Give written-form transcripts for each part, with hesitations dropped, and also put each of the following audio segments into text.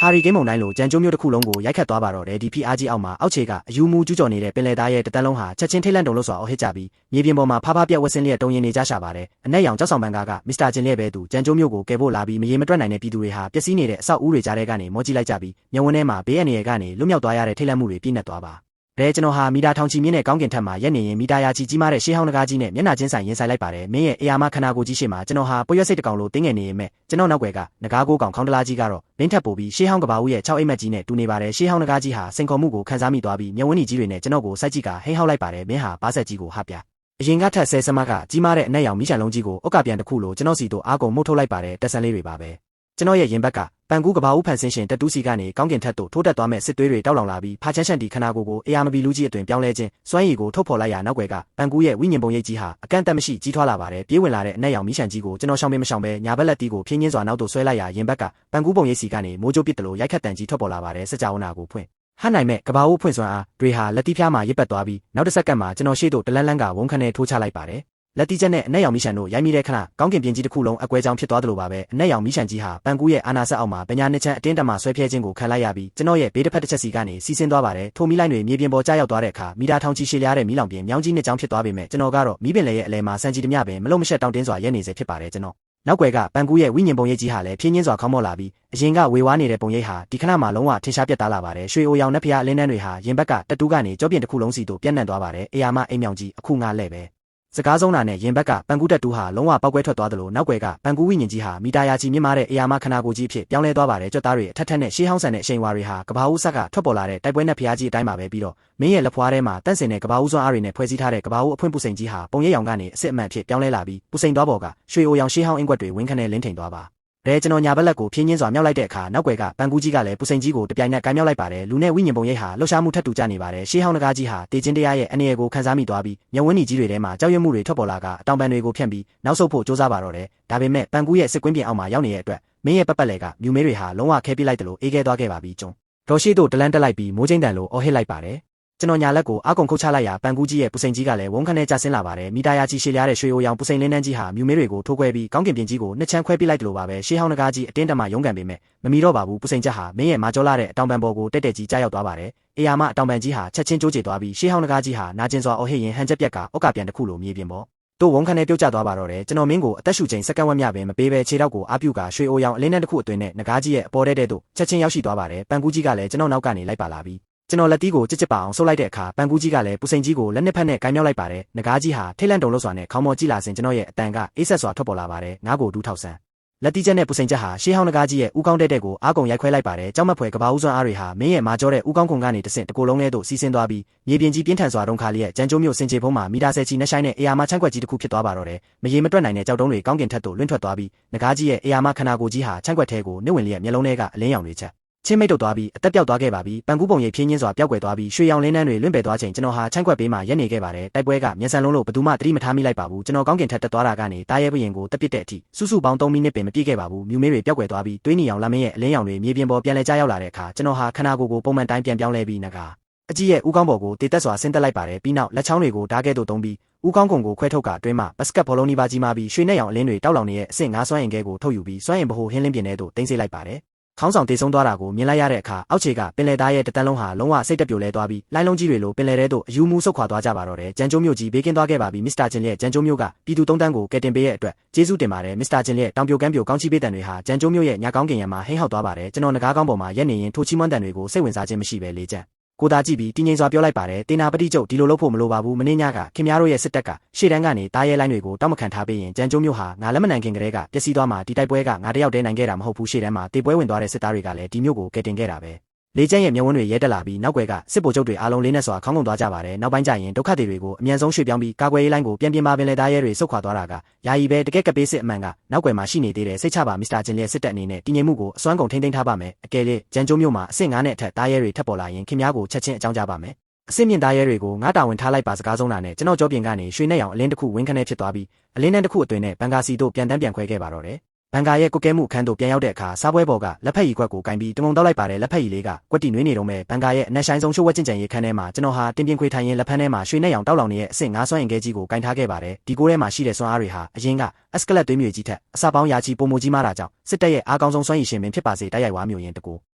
ဟာရီကိန်းမုန်တိုင်းလိုကြံကျိုးမျိုးတစ်ခုလုံးကိုရိုက်ခတ်သွားပါတော့တယ်ဒီဖိအားကြီးအောက်မှာအောက်ခြေကအယူမူကျူးကျော်နေတဲ့ပင်လယ်သားရဲ့တတန်းလုံးဟာချက်ချင်းထိတ်လန့်တုန်လို့စွာအော်ဟစ်ကြပြီးမြေပြင်ပေါ်မှာဖားဖားပြက်ဝက်ဆင်းလျက်တုံရင်နေကြရှာပါတယ်အနက်ရောင်ကြောက်ဆောင်ပန်းကားကမစ္စတာဂျင်လျက်ပဲသူကြံကျိုးမျိုးကိုကယ်ဖို့လာပြီးမရေမတွက်နိုင်တဲ့ပြည်သူတွေဟာပျက်စီးနေတဲ့အဆောက်အဦတွေကြားထဲကနေမောကြည့်လိုက်ကြပြီးမျက်ဝန်းထဲမှာဘေးအန္တရာယ်ကနေလွတ်မြောက်သွားရတဲ့ထိတ်လန့်မှုတွေပြည့်နှက်သွားပါကျွန်တော်ဟာမီတာထောင်ချီမြင့်တဲ့ကောင်းကင်ထက်မှာရက်နေရင်မီတာရာချီကြီးမားတဲ့ရှေးဟောင်းနဂါးကြီးနဲ့မျက်နှာချင်းဆိုင်ရင်ဆိုင်လိုက်ပါတယ်မင်းရဲ့အရာမခနာကိုကြီးရှိမှာကျွန်တော်ဟာပွေရွက်စိတ်တကောင်လိုတင်းငယ်နေရင်မဲ့ကျွန်တော်နောက်ွယ်ကနဂါးကိုကောင်ခေါင်းတလားကြီးကတော့ဘင်းထက်ပိုပြီးရှေးဟောင်းကဘာဦးရဲ့6အိမ်မက်ကြီးနဲ့တူနေပါတယ်ရှေးဟောင်းနဂါးကြီးဟာစိန်ခေါ်မှုကိုခံစားမိသွားပြီးမျက်ဝန်းကြီးတွေနဲ့ကျွန်တော်ကိုစိုက်ကြည့်ကဟိန်းဟောက်လိုက်ပါတယ်မင်းဟာဘာဆက်ကြီးကိုဟပြအရင်ကထက်ဆဲစမကကြီးမားတဲ့အနက်ရောင်မီးချံလုံးကြီးကိုအုတ်ကပြန်တစ်ခုလိုကျွန်တော်စီတို့အားကုန်မှုတ်ထုတ်လိုက်ပါတယ်တက်ဆန်းလေးတွေပါပဲကျွန်တော်ရဲ့ရင်ဘက်ကပန်ကူးကဘာဦးဖန်ဆင်းရှင်တက်တူးစီကနေကောင်းကင်ထက်သို့ထိုးတက်သွားမဲ့စစ်သွေးတွေတောက်လောင်လာပြီးဖာချမ်းချန်တီခနာကိုအေယာမဘီလူကြီးအတွင်ပြောင်းလဲခြင်းစွမ်းရည်ကိုထုတ်ဖော်လိုက်ရနောက်ွယ်ကပန်ကူးရဲ့ဝိညာဉ်ပုံရိပ်ကြီးဟာအကန့်အသတ်မရှိကြီးထွားလာပါတယ်ပြေးဝင်လာတဲ့အနက်ရောင်မီးချံကြီးကိုကျွန်တော်ရှောင်မရှောင်ပဲညာဘက်လက်တီးကိုဖြင်းချင်းစွာနောက်သို့ဆွဲလိုက်ရရင်ဘက်ကပန်ကူးပုံရိပ်စီကနေမိုးကြိုးပစ်တယ်လို့ရိုက်ခတ်တန်ကြီးထွက်ပေါ်လာပါတယ်စကြဝဠာကိုဖွင့်ဟန်နိုင်မဲ့ကဘာဦးဖွင့်စွမ်းအားတွေဟာလက်တီးဖျားမှာရစ်ပတ်သွားပြီးနောက်တစ်စက္ကန့်မှာကျွန်တော်ရှေ့သို့တလန်းလန်းကဝုန်းခနဲ့ထိုးချလိုက်ပါတယ်လက်တီးချက်နဲ့အနက်ရောင်မီးချံတို့ရိုက်မိတဲ့ခဏကောင်းကင်ပြင်ကြီးတစ်ခုလုံးအကွဲကြောင်ဖြစ်သွားသလိုပါပဲအနက်ရောင်မီးချံကြီးဟာပန်ကူးရဲ့အာနာဆက်အောက်မှာပညာနှစ်ချမ်းအတင်းတမဆွဲဖျဲခြင်းကိုခံလိုက်ရပြီးကျွန်တော်ရဲ့ဘေးတစ်ဖက်တစ်ချက်စီကနေစီးဆင်းသွားပါတယ်ထိုမီးလိုင်းတွေမြေပြင်ပေါ်ကျရောက်သွားတဲ့အခါမီတာထောင်ချီရှည်လျားတဲ့မီးလောင်ပြင်မြောင်းကြီးနှစ်ကြောင်ဖြစ်သွားပေမဲ့ကျွန်တော်ကတော့မီးပင်လေရဲ့အလဲမှာစံကြီးတမျှပင်မလုံးမရှက်တောင်းတင်းစွာရဲနေစေဖြစ်ပါတယ်ကျွန်တော်နောက်ွယ်ကပန်ကူးရဲ့ဝိညာဉ်ပုံရိပ်ကြီးဟာလည်းဖြင်းချင်းစွာခေါင်းမော့လာပြီးအရင်ကဝေဝါးနေတဲ့ပုံရိပ်ဟာဒီခဏမှာလုံးဝထင်ရှားပြတ်သားလာပါတယ်ရွှေအိုရောင်နှက်ဖျားအလင်းတန်းတွေဟာရင်ဘက်ကတတူးကနေကြောပြင်တစ်ခုလုံးစီတို့ပြန့်နှံ့သွားပါတယ်အေယာမအိမ်မြောင်ကြီးအခုငါလဲပဲစကားဆုံးတာနဲ့ရင်ဘက်ကပန်ကူးတက်တူးဟာလုံးဝပောက်ကွဲထွက်သွားသလိုနောက်ွယ်ကပန်ကူးဝိညာဉ်ကြီးဟာမီတာယာချီမြင့်မားတဲ့အရာမခနာကိုကြီးဖြစ်ပြောင်းလဲသွားပါတယ်ကြွက်သားတွေအထက်ထက်နဲ့ရှေးဟောင်းဆန်တဲ့အရှိန်ဝါတွေဟာကဘာဦးဆက်ကထွက်ပေါ်လာတဲ့တိုက်ပွဲနဲ့ဖျားကြီးအတိုင်းပါပဲပြီးတော့မင်းရဲ့လက်ဖွားထဲမှာတန့်စင်တဲ့ကဘာဦးစွမ်းအားတွေနဲ့ဖွဲ့စည်းထားတဲ့ကဘာဦးအဖွင့်ပူစိန်ကြီးဟာပုံရိပ်ရောင်ကနေအစ်အမှန်ဖြစ်ပြောင်းလဲလာပြီးပူစိန်သွားပေါ်ကရွှေအိုရောင်ရှေးဟောင်းအင်ကွက်တွေဝင်းခနဲ့လင်းထိန်သွားပါကျွန်တော်ညာဘက်လက်ကိုဖြင်းချင်းစွာမြောက်လိုက်တဲ့အခါနောက်ွယ်ကပန်ကူးကြီးကလည်းပူစိန်ကြီးကိုတပြိုင်နက်ကိုင်းမြောက်လိုက်ပါတယ်လူနဲ့ဝိညာဉ်ပုံရိပ်ဟာလှုပ်ရှားမှုထပ်တူကြနေပါတယ်ရှေးဟောင်းနဂါးကြီးဟာတေချင်းတရားရဲ့အနေအကိုခံစားမိသွားပြီးမျက်ဝန်းကြီးတွေထဲမှာကြောက်ရွံ့မှုတွေထွက်ပေါ်လာကအတောင်ပံတွေကိုဖြန့်ပြီးနောက်ဆုတ်ဖို့ကြိုးစားပါတော့တယ်ဒါပေမဲ့ပန်ကူးရဲ့စစ်ကွင်းပြင်အောက်မှာရောက်နေတဲ့အတွက်မင်းရဲ့ပတ်လည်ကမြူမဲတွေဟာလုံးဝခဲပြစ်လိုက်တယ်လို့အေးခဲသွားခဲ့ပါပြီကျွန်းဒေါ်ရှိတို့တလန်းတက်လိုက်ပြီးမိုးချင်းတန်လိုအော်ဟစ်လိုက်ပါတယ်ကျွန်တော်ညာလက်ကိုအားကုန်ခုတ်ချလိုက်ရာပန်ကူးကြီးရဲ့ပူစိန်ကြီးကလည်းဝုန်းခနဲ့ကျဆင်းလာပါတယ်မီတာယာကြီးရှည်လျားတဲ့ရွှေအိုရောင်ပူစိန်လင်းနှန်းကြီးဟာမြူမဲတွေကိုထိုးခွဲပြီးကောင်းကင်ပြင်ကြီးကိုနှစ်ချမ်းခွဲပစ်လိုက်တယ်လို့ပါပဲရှေးဟောင်းနဂါးကြီးအတင်းတမရုံးကန်ပေမဲ့မမီတော့ပါဘူးပူစိန်ချက်ဟာမင်းရဲ့မာကျော်လာတဲ့အတောင်ပံပေါ်ကိုတက်တက်ကြီးကြားရောက်သွားပါတယ်အေယာမအတောင်ပံကြီးဟာချက်ချင်းကျိုးကျသွားပြီးရှေးဟောင်းနဂါးကြီးဟာနာကျင်စွာအော်ဟစ်ရင်ဟန်ချက်ပြက်ကအောက်ကပြန်တစ်ခုလိုမြေပြင်ပေါ်တို့ဝုန်းခနဲ့ပြုတ်ကျသွားပါတော့တယ်ကျွန်တော်မင်းကိုအသက်ရှူချိန်စက္ကန့်ဝက်မြပင်မပေးဘဲခြေထောက်ကိုအားပြုကရွှေအိုရောင်အလင်းနှန်းတစ်ခုအတွင်းနဲ့နဂါးကြီးရဲ့အပေါ်တဲ့တို့ချက်ချင်းရောက်ရှိသွားပါတယ်ပန်ကူးကြီးကလည်းကျွန်တော်နောက်ကနေလိုက်ပါလာပြီးကျွန်တော်လက်တီးကိုကြစ်ပါအောင်ဆုပ်လိုက်တဲ့အခါပန်ကူးကြီးကလည်းပူစိန်ကြီးကိုလက်နှစ်ဖက်နဲ့ကိုင်းမြောက်လိုက်ပါတယ်နဂါးကြီးဟာထိတ်လန့်တုန်လို့စွာနဲ့ခေါင်းမော်ကြည့်လာစဉ်ကျွန်တော်ရဲ့အတန်ကအေးဆက်စွာထွက်ပေါ်လာပါတယ်ငါးကိုဒူးထောက်ဆန်းလက်တီးချက်နဲ့ပူစိန်ချက်ဟာရှေးဟောင်းနဂါးကြီးရဲ့ဥကောင်းတဲ့ကိုအားကုန်ရိုက်ခွဲလိုက်ပါတယ်ကြောက်မက်ဖွယ်ကဘာဦးစွမ်းအားတွေဟာမင်းရဲ့မာကျော်တဲ့ဥကောင်းခုံကနေတဆင့်တကိုယ်လုံးထဲသို့စီးဆင်းသွားပြီးမြေပြင်ကြီးပြင်းထန်စွာတုံခါလျက်ကြံကျိုးမျိုးစင်ချေဖုံးမှာမီတာဆယ်ချီနှက်ဆိုင်နဲ့အေယာမချမ်းကွက်ကြီးတစ်ခုဖြစ်သွားပါတော့တယ်မရေမတွက်နိုင်တဲ့ကြောက်တုံးတွေကောင်းကင်ထက်သို့လွင့်ထွက်သွားပြီးနဂါးကြီးရဲ့အေယာမခနာကိုကြီးဟာချမ်းကွက်ထဲကိုနှိမ့်ဝင်လျက်မျက်လုံးထဲကအလင်းရောင်တွေချက်ချင်းမိတ်တုတ်သွားပြီးအသက်ပြောက်သွားခဲ့ပါပြီပန်ကူးပုံရိပ်ဖြင်းချင်းစွာပျောက်ကွယ်သွားပြီးရွှေရောင်လင်းနှန်းတွေလွင့်ပယ်သွားချိန်ကျွန်တော်ဟာချမ်းကွက်ဘေးမှာရက်နေခဲ့ပါတယ်တိုက်ပွဲကမျက်စံလုံးလို့ဘသူမှသတိမထားမိလိုက်ပါဘူးကျွန်တော်ကောင်းကင်ထက်တက်သွားတာကနေတားရဲဘရင်ကိုတက်ပစ်တဲ့အထိစုစုပေါင်း3မိနစ်ပင်မပြည့်ခဲ့ပါဘူးမြူမဲတွေပျောက်ကွယ်သွားပြီးသွေးနီရောင်လမ်းမရဲ့အလင်းရောင်တွေမြေပြင်ပေါ်ပြန်လဲကျရောက်လာတဲ့အခါကျွန်တော်ဟာခနာကိုပုံမှန်တိုင်းပြန်ပြောင်းလဲပြီးနဂါအကြီးရဲ့ဥကောင်းပေါ်ကိုတေတက်စွာဆင်းသက်လိုက်ပါတယ်ပြီးနောက်လက်ချောင်းတွေကိုဓာတ်ကဲ့သို့တုံးပြီးဥကောင်းကုံကိုခွဲထုတ်ကအတွင်းမှာဘတ်စကတ်ဘောလုံးနီးပါးကြီးမားပြီးရွှေနဲ့ရောင်အလင်းတွေတောက်လောင်နေတဲ့အဆင့်9စွမ်းအင်ကဲကိုထုတ်ယူပြီးစွမ်းအင်ဗဟိုဟင်းလင်းပြင်ထဲသို့တင်စေလိုက်ပါတယ်ခေါင်းဆောင်တေဆုံးသွားတာကိုမြင်လိုက်ရတဲ့အခါအောက်ခြေကပင်လယ်သားရဲ့တတန်းလုံးဟာလုံးဝစိတ်တက်ပြိုလဲသွားပြီးလိုင်းလုံးကြီးတွေလိုပင်လယ်ထဲသို့အယူမူဆုတ်ခွာသွားကြပါတော့တယ်ကြံကျိုးမျိုးကြီးဘေးကင်းသွားခဲ့ပါပြီမစ္စတာဂျင်ရဲ့ကြံကျိုးမျိုးကပြည်သူ3တန်းကိုကယ်တင်ပေးရဲ့အတွက်ကျေးဇူးတင်ပါတယ်မစ္စတာဂျင်ရဲ့တောင်ပြိုကမ်းပြိုကောင်းချီးပေးတန်တွေဟာကြံကျိုးမျိုးရဲ့ညာကောင်းကင်ရံမှာဟိန်းဟောက်သွားပါတယ်ကျွန်တော်ငကားကောင်းပေါ်မှာရက်နေရင်ထိုချီမွန်းတန်တွေကိုစိတ်ဝင်စားခြင်းမရှိပဲလေကြံကိုသာကြည့်ပြီးတင်းငိမ့်စွာပြောလိုက်ပါတယ်တေနာပတိကျုပ်ဒီလိုလုပ်ဖို့မလိုပါဘူးမင်းညကခင်များတို့ရဲ့စစ်တပ်ကရှေ့တန်းကနေတားရဲလိုင်းတွေကိုတောက်မခံထားပေးရင်ကြံကျိုးမျိုးဟာငါလက်မနိုင်ခင်ကလေးကပျက်စီးသွားမှဒီတိုက်ပွဲကငါတယောက်တည်းနိုင်ခဲ့တာမဟုတ်ဘူးရှေ့တန်းမှာတေပွဲဝင်သွားတဲ့စစ်သားတွေကလည်းဒီမျိုးကိုကယ်တင်ခဲ့တာပဲလေကျန်းရဲ့မျက်ဝန်းတွေရဲတက်လာပြီးနောက်ွယ်ကစစ်ဗိုလ်ချုပ်တွေအားလုံးလေးနဲ့စွာခေါင်းကုန်သွားကြပါတယ်နောက်ပိုင်းကျရင်ဒုက္ခတွေတွေကိုအမြန်ဆုံးရွှေ့ပြောင်းပြီးကာကွယ်ရေးလိုင်းကိုပြန်ပြင်ပါပင်လေသားရဲတွေစုတ်ခွာသွားတာကယာယီပဲတကက်ကပေးစစ်အမှန်ကနောက်ွယ်မှာရှိနေသေးတယ်စိတ်ချပါမစ္စတာဂျင်ရဲ့စစ်တပ်အနေနဲ့တည်ငြိမ်မှုကိုအစွမ်းကုန်ထိန်းသိမ်းထားပါမယ်အကယ်၍ကြံကျိုးမျိုးမှာအဆင့်9နဲ့အထက်သားရဲတွေထပ်ပေါ်လာရင်ခင်များကိုချက်ချင်းအကြောင်းကြားပါမယ်အစစ်မြင့်သားရဲတွေကိုငါတာဝန်ထားလိုက်ပါစကားဆုံးတာနဲ့ကျွန်တော်ကြောပြင်ကနေရွှေနဲ့ရောင်အလင်းတစ်ခုဝင်းခနဲ့ဖြစ်သွားပြီးအလင်းနှန်းတစ်ခုအတွင်းနဲ့ဘန်ကာစီတို့ပြန်တန်းပြန်ခွဲခဲ့ပါတော့တယ်ဘန်ကာရဲ့ကုတ်ကဲမှုအခန်းသို့ပြန်ရောက်တဲ့အခါစားပွဲပေါ်ကလက်ဖက်ရည်ခွက်ကိုကင်ပြီးတငုံတောက်လိုက်ပါတယ်လက်ဖက်ရည်လေးကကွက်တီနွေးနေတော့မဲ့ဘန်ကာရဲ့အနက်ဆိုင်ဆုံးရှိုးဝက်ကျင်ကြံရေးခန်းထဲမှာကျွန်တော်ဟာတင်ပြင်းခွေထိုင်ရင်လက်ဖက်ထဲမှာရွှေနဲ့ရောင်တောက်လောင်နေတဲ့အဆင့်9စွမ်းအင်ကဲကြီးကိုကင်ထားခဲ့ပါတယ်ဒီကိုထဲမှာရှိတဲ့စွမ်းအားတွေဟာအရင်ကအစကလက်သွေးမြေကြီးထက်အစပေါင်းရာချီပုံမကြီးမားတာကြောင့်စစ်တပ်ရဲ့အားကောင်းဆုံးစွမ်းရည်ရှင်ပင်ဖြစ်ပါစေတိုက်ရိုက်ဝါမျိုးရင်တကူ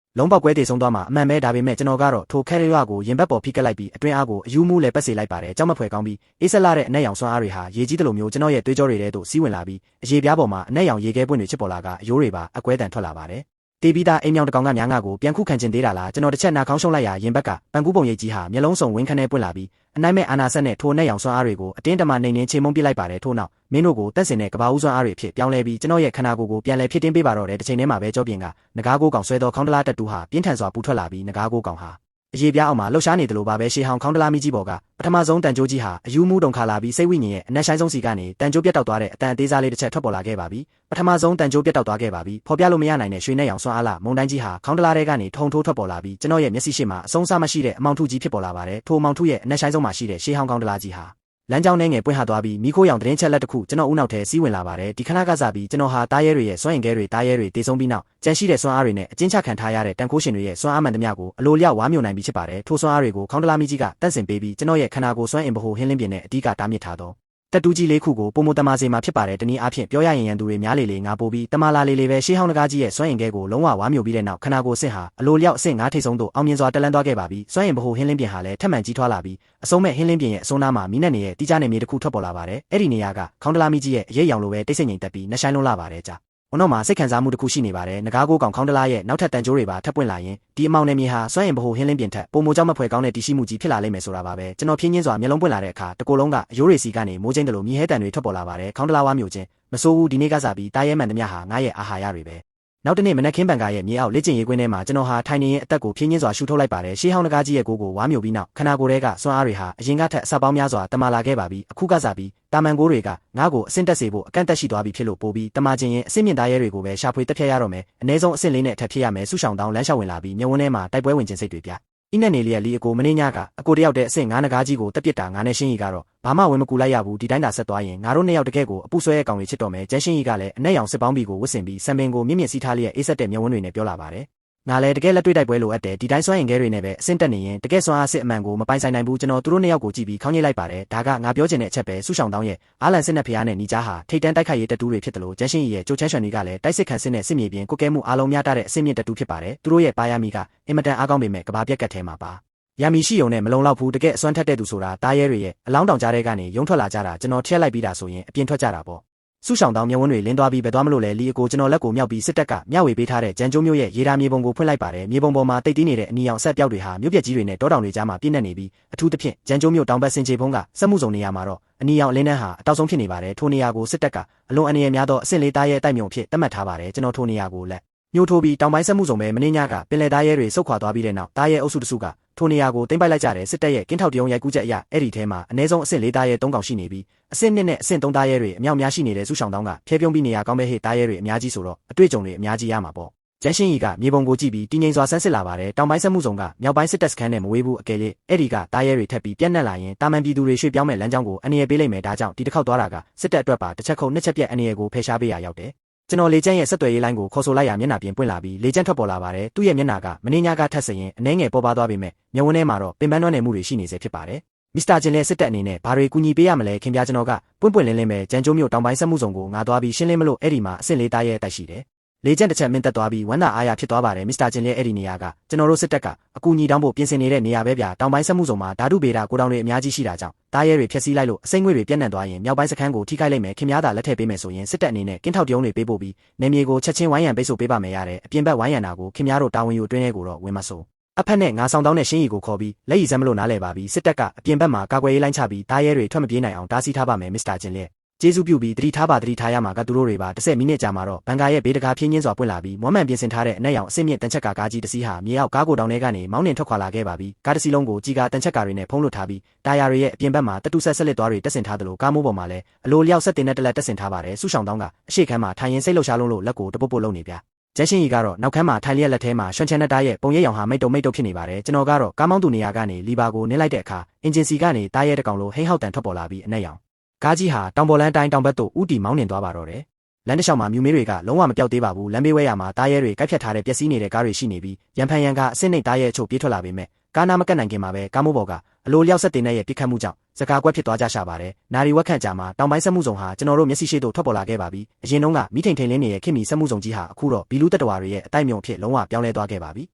လုံးပေါက်ကွဲတည်ဆုံးသွားမှာအမှန်ပဲဒါပေမဲ့ကျွန်တော်ကတော့ထိုခဲရွာကိုရင်ဘတ်ပေါ်ဖိကက်လိုက်ပြီးအတွင်းအားကိုအယူမူးလည်းပတ်စေလိုက်ပါတယ်ကြောက်မဖွယ်ကောင်းပြီးအေးဆက်လာတဲ့အနက်ရောင်စွမ်းအားတွေဟာရေကြီးတယ်လို့မျိုးကျွန်တော်ရဲ့တွေးကြောတွေထဲသို့စီးဝင်လာပြီးအရေပြားပေါ်မှာအနက်ရောင်ရေခဲပွင့်တွေချစ်ပေါ်လာကအယိုးတွေပါအကွဲတန်ထွက်လာပါတယ်တေးပြီးသားအိမ်မြောင်တကောင်ကများငါကိုပြန်ခုခံခြင်းသေးတာလားကျွန်တော်တစ်ချက်နာခေါင်းရှုံးလိုက်ရရင်ဘက်ကပန်ကူးပုံရိပ်ကြီးဟာမျက်လုံးစုံဝင်းခနဲပွင့်လာပြီးအနိုင်မဲ့အာနာဆက်နဲ့ထိုအနက်ရောင်စွမ်းအားတွေကိုအတင်းတမနှိမ်နှင်းချေမုန်းပစ်လိုက်ပါတယ်ထို့နောက်မင်းတို့ကိုတက်စင်တဲ့ကဘာဦးစွမ်းအားတွေဖြစ်ပြောင်းလဲပြီးကျွန်တော်ရဲ့ခန္ဓာကိုယ်ကိုပြန်လဲဖြစ်တင်းပေးပါတော့တဲ့တစ်ချိန်တည်းမှာပဲကြောပြင်ကငကားကိုကောင်ဆွဲသောခေါင်းတလားတက်တူဟာပြင်းထန်စွာပူထွက်လာပြီးငကားကိုကောင်ဟာအရေပြားအောင်မှာလှုပ်ရှားနေတယ်လို့ပါပဲရှေးဟောင်းခေါင်းတလားမီကြီးပေါ်ကပထမဆုံးတန်ကြိုးကြီးဟာအယူမူးတုံခါလာပြီးစိတ်ဝိညာဉ်ရဲ့အနက်ဆိုင်ဆုံးစီကနေတန်ကြိုးပြတ်တောက်သွားတဲ့အတန်အသေးစားလေးတစ်ချက်ထွက်ပေါ်လာခဲ့ပါပြီပထမဆုံးတန်ကြိုးပြတ်တောက်သွားခဲ့ပါပြီဖော်ပြလို့မရနိုင်တဲ့ရွှေနဲ့ရောင်စွမ်းအားလာမုံတိုင်းကြီးဟာခေါင်းတလားထဲကနေထုံထိုးထွက်ပေါ်လာပြီးကျွန်တော်ရဲ့မျက်စိရှိမှာအဆုံးစားမရှိတဲ့အမောင်ထုကြီးဖြစ်ပေါ်လာပါတယ်ထိုအမောင်ထုရဲ့အနက်ဆိုင်ဆုံးမှာရှိတဲ့ရှေးဟောင်းခေါင်းတလားကြီးဟာလမ်းကြောင်းနဲ့ငယ်ပွင့်ဟသွားပြီးမိခိုးရောင်သတင်းချက်လက်တစ်ခုကျွန်တော်ဦးနောက်ထဲစီးဝင်လာပါတယ်ဒီခဏကစားပြီးကျွန်တော်ဟာတားရဲတွေရဲ့စွမ်းအင်ခဲတွေတားရဲတွေတေဆုံးပြီးနောက်ကြန့်ရှိတဲ့စွမ်းအားတွေနဲ့အကျဉ်းချခံထားရတဲ့တန်ခိုးရှင်တွေရဲ့စွမ်းအားမှန်သမျှကိုအလိုလျောက်ဝါမျိုးနိုင်ပြီးဖြစ်ပါတယ်ထိုစွမ်းအားတွေကိုခေါင်းတလားမီကြီးကတန့်စင်ပေးပြီးကျွန်တော်ရဲ့ခန္ဓာကိုယ်စွမ်းအင်ဗဟိုဟင်းလင်းပြင်းနဲ့အဓိကတားမြစ်ထားသောတက်တူးကြီးလေးခုကိုပုံမတမာစေမှာဖြစ်ပါတယ်တနည်းအားဖြင့်ပြောရရင်ရန်သူတွေများလေလေငါပို့ပြီးတမာလာလေလေပဲရှေးဟောင်းတကားကြီးရဲ့စွမ်းအင်ခဲကိုလုံးဝဝါမျိုးပြီးတဲ့နောက်ခန္ဓာကိုယ်အဆင့်ဟာအလိုလျောက်အဆင့်9ထိပ်ဆုံးသို့အောင်မြင်စွာတက်လန်းသွားခဲ့ပါပြီစွမ်းအင်ဗဟိုဟင်းလင်းပြင်းဟာလည်းထက်မှန်ကြီးထွားလာပြီးအဆုံးမဲ့ဟင်းလင်းပြင်းရဲ့အဆုံးနားမှာမီးနဲ့နေရဲ့တိကျနေမြေတစ်ခုထွက်ပေါ်လာပါတယ်အဲ့ဒီနေရာကခေါင်းတလားမီကြီးရဲ့အရေးရောင်လိုပဲတိတ်ဆိတ်ငြိမ်သက်ပြီးနှဆိုင်လုံးလာပါတယ်ကြာ။အနောက်မှာစိတ်ခံစားမှုတစ်ခုရှိနေပါတယ်။ငကားကိုကောင်ခေါင်းတလားရဲ့နောက်ထပ်တန်ကြိုးတွေပါထပ်ပွင့်လာရင်ဒီအမောင်နယ်မြေဟာစွမ်းအင်ဗဟိုဟင်းလင်းပြင်ထက်ပုံမိုကြောင့်မဖွယ်ကောင်းတဲ့တည်ရှိမှုကြီးဖြစ်လာလိမ့်မယ်ဆိုတာပါပဲ။ကျွန်တော်ဖြင်းချင်းစွာမျက်လုံးပွင့်လာတဲ့အခါတကိုယ်လုံးကအယိုးတွေစီကနေမိုးကျင်းတယ်လို့မြေဟဲတန်တွေထွက်ပေါ်လာပါတယ်။ခေါင်းတလားဝါမျိုးချင်းမစိုးဘူးဒီနေ့ကစားပြီးတားရဲမှန်သမျှဟာငါရဲ့အာဟာရတွေပဲ။နောက်တနေ့မနက်ခင်းပန်ကာရဲ့မြေအောက်လက်ကျင်ရေးကွင်းထဲမှာကျွန်တော်ဟာထိုင်နေရင်အသက်ကိုဖြင်းချင်းစွာရှူထုတ်လိုက်ပါတယ်။ရှေးဟောင်းတကားကြီးရဲ့ကိုယ်ကိုဝါမျိုးပြီးနောက်ခန္ဓာကိုယ်ထဲကစွမ်းအားတွေဟာအရင်ကထက်အဆပေါင်းများစွာတမာလာခဲ့ပါပြီ။အခုကစားပြီးတာမန်ကိုတွေကငါ့ကိုအဆင့်တက်စေဖို့အကန့်အသတ်ရှိသွားပြီဖြစ်လို့ပို့ပြီးတမာချင်းရင်အဆင့်မြင့်သားရဲတွေကိုပဲရှာဖွေတက်ဖြတ်ရတော့မယ်အနည်းဆုံးအဆင့်လေးနဲ့အထက်ဖြစ်ရမယ်ဆုရှောင်တောင်းလမ်းလျှောက်ဝင်လာပြီးမျက်ဝန်းထဲမှာတိုက်ပွဲဝင်ခြင်းစိတ်တွေပြအင်းနဲ့နေလျက်လီအကိုမင်းညကအကိုတယောက်တည်းအဆင့်ငါးနဂါးကြီးကိုတက်ပစ်တာငါနဲ့ရှင်းရီကတော့ဘာမှဝင်မကူလိုက်ရဘူးဒီတိုင်းသာဆက်သွားရင်ငါတို့နှစ်ယောက်တကယ်ကိုအပူဆွဲရဲ့ကောင်တွေချစ်တော်မယ်ကျန်းရှင်းရီကလည်းအနက်ရောင်စစ်ပေါင်းဘီကိုဝတ်ဆင်ပြီးစံပင်ကိုမြင့်မြင့်စီးထားလျက်အေးဆက်တဲ့မျက်ဝန်းတွေနဲ့ပြောလာပါတယ်ငါလည်းတကယ်လက်တွေ့တိုက်ပွဲလိုအပ်တယ်ဒီတိုင်းစွမ်းရင်ခဲတွေနဲ့ပဲအဆင့်တက်နေရင်တကယ်စွမ်းအားစစ်အမှန်ကိုမပိုင်ဆိုင်နိုင်ဘူးကျွန်တော်တို့နှစ်ယောက်ကိုကြည့်ပြီးခေါင်းညှိလိုက်ပါတယ်ဒါကငါပြောချင်တဲ့အချက်ပဲဆုရှောင်တောင်းရဲ့အာလန်စစ်နဲ့ဖျားနဲ့ညီကြားဟာထိတ်တန်းတိုက်ခိုက်ရေးတက်တူးတွေဖြစ်တယ်လို့ကျန်းရှင်းရီရဲ့ကြိုချမ်းချွန်တွေကလည်းတိုက်စစ်ခံစစ်နဲ့စစ်မြေပြင်ကိုကဲမှုအားလုံးများတဲ့အဆင့်မြင့်တက်တူးဖြစ်ပါတယ်သူတို့ရဲ့ပါရမီကအင်မတန်အားကောင်းပေမဲ့ကဘာပြက်ကတ်ထဲမှာပါယာမီရှိုံနဲ့မလုံလောက်ဘူးတကယ်အစွမ်းထက်တဲ့သူဆိုတာတားရဲတွေရဲ့အလောင်းတောင်ကြားထဲကနေရုံထွက်လာကြတာကျွန်တော်ထည့်လိုက်ပြီးတာဆိုရင်အပြင်ထွက်ကြတာပေါ့ဆုရှောင်တောင်းမျက်ဝန်းတွေလင်းသွားပြီးဘယ်သွားမလို့လဲလီအကိုကျွန်တော်လက်ကိုမြောက်ပြီးစစ်တပ်ကမျှဝေပေးထားတဲ့ဂျန်ကျိုးမျိုးရဲ့ရေဓာမြေပုံကိုဖွင့်လိုက်ပါတယ်မြေပုံပေါ်မှာတိတ်တီးနေတဲ့အနီရောင်ဆက်ပြောက်တွေဟာမြို့ပြက်ကြီးတွေနဲ့တောတောင်တွေကြားမှာပြည့်နေနေပြီးအထူးသဖြင့်ဂျန်ကျိုးမျိုးတောင်ဘက်စင်ချေဖုံးကစက်မှုစုံနေရာမှာတော့အနီရောင်အလင်းတန်းဟာအတောက်ဆုံးဖြစ်နေပါတယ်ထိုနေရာကိုစစ်တပ်ကအလွန်အနေရများသောအဆင့်လေးသားရဲ့တိုက်မြုံဖြစ်သတ်မှတ်ထားပါတယ်ကျွန်တော်ထိုနေရာကိုလက်ညှိုးထိုးပြီးတောင်ပိုင်းစက်မှုစုံပဲမင်းညကပင်လယ်သားရဲတွေစုတ်ခွာသွားပြီးတဲ့နောက်သားရဲအုပ်စုတစုကထိုနေရာကိုတင်ပိုက်လိုက်ကြတယ်စစ်တပ်ရဲ့ကင်းထောက်တရုံရိုက်ကူးချက်အရအဲ့ဒီထဲမှာအနည်းဆုံးအဆင့်၄သားရဲ၃កောင်ရှိနေပြီးအဆင့်2နဲ့အဆင့်3သားရဲတွေအမြောက်များရှိနေတဲ့စုဆောင်တောင်းကဖျဲပြုံးပြီးနေရာကောင်းပဲဟေ့သားရဲတွေအများကြီးဆိုတော့အတွေ့အကြုံတွေအများကြီးရမှာပေါ့ကျန်းရှင်းရီကမြေပုံကိုကြည့်ပြီးတင်းငိမ်စွာဆန်းစစ်လာပါတယ်တောင်ပိုင်းစက်မှုစုံကမြောက်ပိုင်းစစ်တပ်စခန်းနဲ့မဝေးဘူးအကယ်၍အဲ့ဒီကသားရဲတွေထပ်ပြီးပြန့်နှံ့လာရင်တာမန်ပြည်သူတွေရွှေ့ပြောင်းမဲ့လမ်းကြောင်းကိုအန္တရာယ်ပေးလိုက်မယ်ဒါကြောင့်ဒီတစ်ခေါက်သွားတာကစစ်တပ်အတွက်ပါတစ်ချက်ခုတ်နှစ်ချက်ပြက်အန္တရာယ်ကိုဖယ်ရှားပေးရရောက်တယ်ကျွန်တော်လေကျန်းရဲ့ဆက်သွယ်ရေးလိုင်းကိုခေါ်ဆိုလိုက်ရမျက်နှာပြင်ပွင့်လာပြီးလေကျန်းထွက်ပေါ်လာပါတယ်သူ့ရဲ့မျက်နှာကမင်းညကထပ်စရင်အနှဲငယ်ပေါ်ပါသွားပေမဲ့မျက်ဝန်းထဲမှာတော့ပင်ပန်းနှွမ်းနယ်မှုတွေရှိနေစေဖြစ်ပါတယ်မစ္စတာဂျင်လည်းစစ်တပ်အနေနဲ့ဘာတွေကူညီပေးရမလဲခင်ဗျာကျွန်တော်ကပွင့်လင်းလင်းပဲဂျန်ကျိုးမျိုးတောင်ပိုင်းစက်မှုစုံကိုငါသွားပြီးရှင်းလင်းမလို့အဲ့ဒီမှာအဆင့်လေးသားရဲ့တိုက်ရှိတယ်လေကျန်းတစ်ချက်မင်းတက်သွားပြီးဝမ်းသာအားရဖြစ်သွားပါတယ်မစ္စတာဂျင်လည်းအဲ့ဒီနေရာကကျွန်တော်တို့စစ်တပ်ကအကူအညီတောင်းဖို့ပြင်ဆင်နေတဲ့နေရာပဲဗျာတောင်ပိုင်းစက်မှုစုံမှာဓာတုဗေဒကိုတောင်တွေအများကြီးရှိတာကြောင့်သားရဲတွေဖျက်ဆီးလိုက်လို့အစိမ့်ငွေတွေပြန့်နှံ့သွားရင်မြောက်ပိုင်းစခန်းကိုထိခိုက်လိုက်မယ်ခင်ဗျားသာလက်ထည့်ပေးမယ်ဆိုရင်စစ်တပ်အနေနဲ့ကင်းထောက်တရုံတွေပေးဖို့ပြီးနေမြေကိုချက်ချင်းဝိုင်းရံပိတ်ဆို့ပေးပါမယ်ရတယ်အပြင်ဘက်ဝိုင်းရံတာကိုခင်ဗျားတို့တာဝန်ယူအတွင်းထဲကိုတော့ဝင်မဆိုးအဖက်နဲ့ငါဆောင်တောင်းတဲ့ရှင်းရီကိုခေါ်ပြီးလက်ရည်စမ်းမလို့နားလဲပါပြီးစစ်တပ်ကအပြင်ဘက်မှာကာကွယ်ရေးလိုင်းချပြီးသားရဲတွေထွက်မပြေးနိုင်အောင်တားဆီးထားပါမယ်မစ္စတာဂျင်လည်းကျေးဇူးပြုပြီးတတိထားရမှာကသူတို့တွေပါ10မိနစ်ကြာမှာတော့ဘန်ကာရဲ့ဘေးတကားဖြင်းချင်းစွာပွင့်လာပြီးမွမ်းမံပြင်ဆင်ထားတဲ့အနက်ရောင်အဆင့်မြင့်တန်ချက်ကားကြီးတစ်စီးဟာမြေအောက်ကားကိုတောင်ထဲကနေမောင်းနှင်ထွက်ခွာလာခဲ့ပါပြီးကားတစ်စီးလုံးကိုကြီးကားတန်ချက်ကာတွေနဲ့ဖုံးလွှတ်ထားပြီးတာယာတွေရဲ့အပြင်ဘက်မှာတတူဆက်လက်သွားတွေတက်ဆင်ထားသလိုကားမိုးပေါ်မှာလည်းအလိုလျောက်ဆက်တင်တဲ့တက်လက်တက်ဆင်ထားပါတယ်ဆုရှောင်တောင်းကအရှိခန်းမှာထိုင်ရင်စိတ်လှုပ်ရှားလုံးလို့လက်ကိုတပုတ်ပုတ်လုံးနေပြကျန်းရှင်းရီကတော့နောက်ခန်းမှာထိုင်လျက်လက်ထဲမှာရွှန်ချန်တဲ့တားရဲ့ပုံရိပ်ရောင်ဟာမိတ်တုံဖြစ်နေပါတယ်ကျွန်တော်ကတော့ကားမောင်းသူနေရာကနေလီဘာကိုနင်းလိုက်တဲ့အခါအင်ဂျင်စီကနေတားရဲ့တကောင်လိုဟိန်းဟောက်တန်ထွက်ပေါ်လာပြီးအနက်ရောင်ကားကြီးဟာတောင်ပေါ်လန်းတိုင်းတောင်ဘက်သို့ဥတီမောင်းနှင်သွားပါတော့တယ်လမ်းတစ်လျှောက်မှာမြူမေးတွေကလုံးဝမပြောက်သေးပါဘူးလမ်းဘေးဝဲရမှာတားရဲတွေကိုက်ဖြတ်ထားတဲ့ပျက်စီးနေတဲ့ကားတွေရှိနေပြီးရန်ဖန်ရန်ကအဆင့်နှိမ့်တားရဲအချို့ပြေးထွက်လာပေမဲ့ကားနာမကတ်နိုင်ခင်မှာပဲကားမိုးပေါ်ကအလိုလျောက်ဆက်တင်တဲ့ရဲ့ပြစ်ခတ်မှုကြောင့်စကားကွက်ဖြစ်သွားကြရှာပါတယ်နာရီဝက်ခန့်ကြာမှာတောင်ပိုင်းစက်မှုစုံဟာကျွန်တော်တို့မျက်စိရှိသို့ထွက်ပေါ်လာခဲ့ပါပြီအရင်တုန်းကမိထိန်ထိန်လင်းနေတဲ့ခင်မီစက်မှုစုံကြီးဟာအခုတော့ဘီလူတက်တော်တွေရဲ့အတိုက်မြုံဖြစ်လုံးဝပြောင်းလဲသွားခဲ့ပါပြီ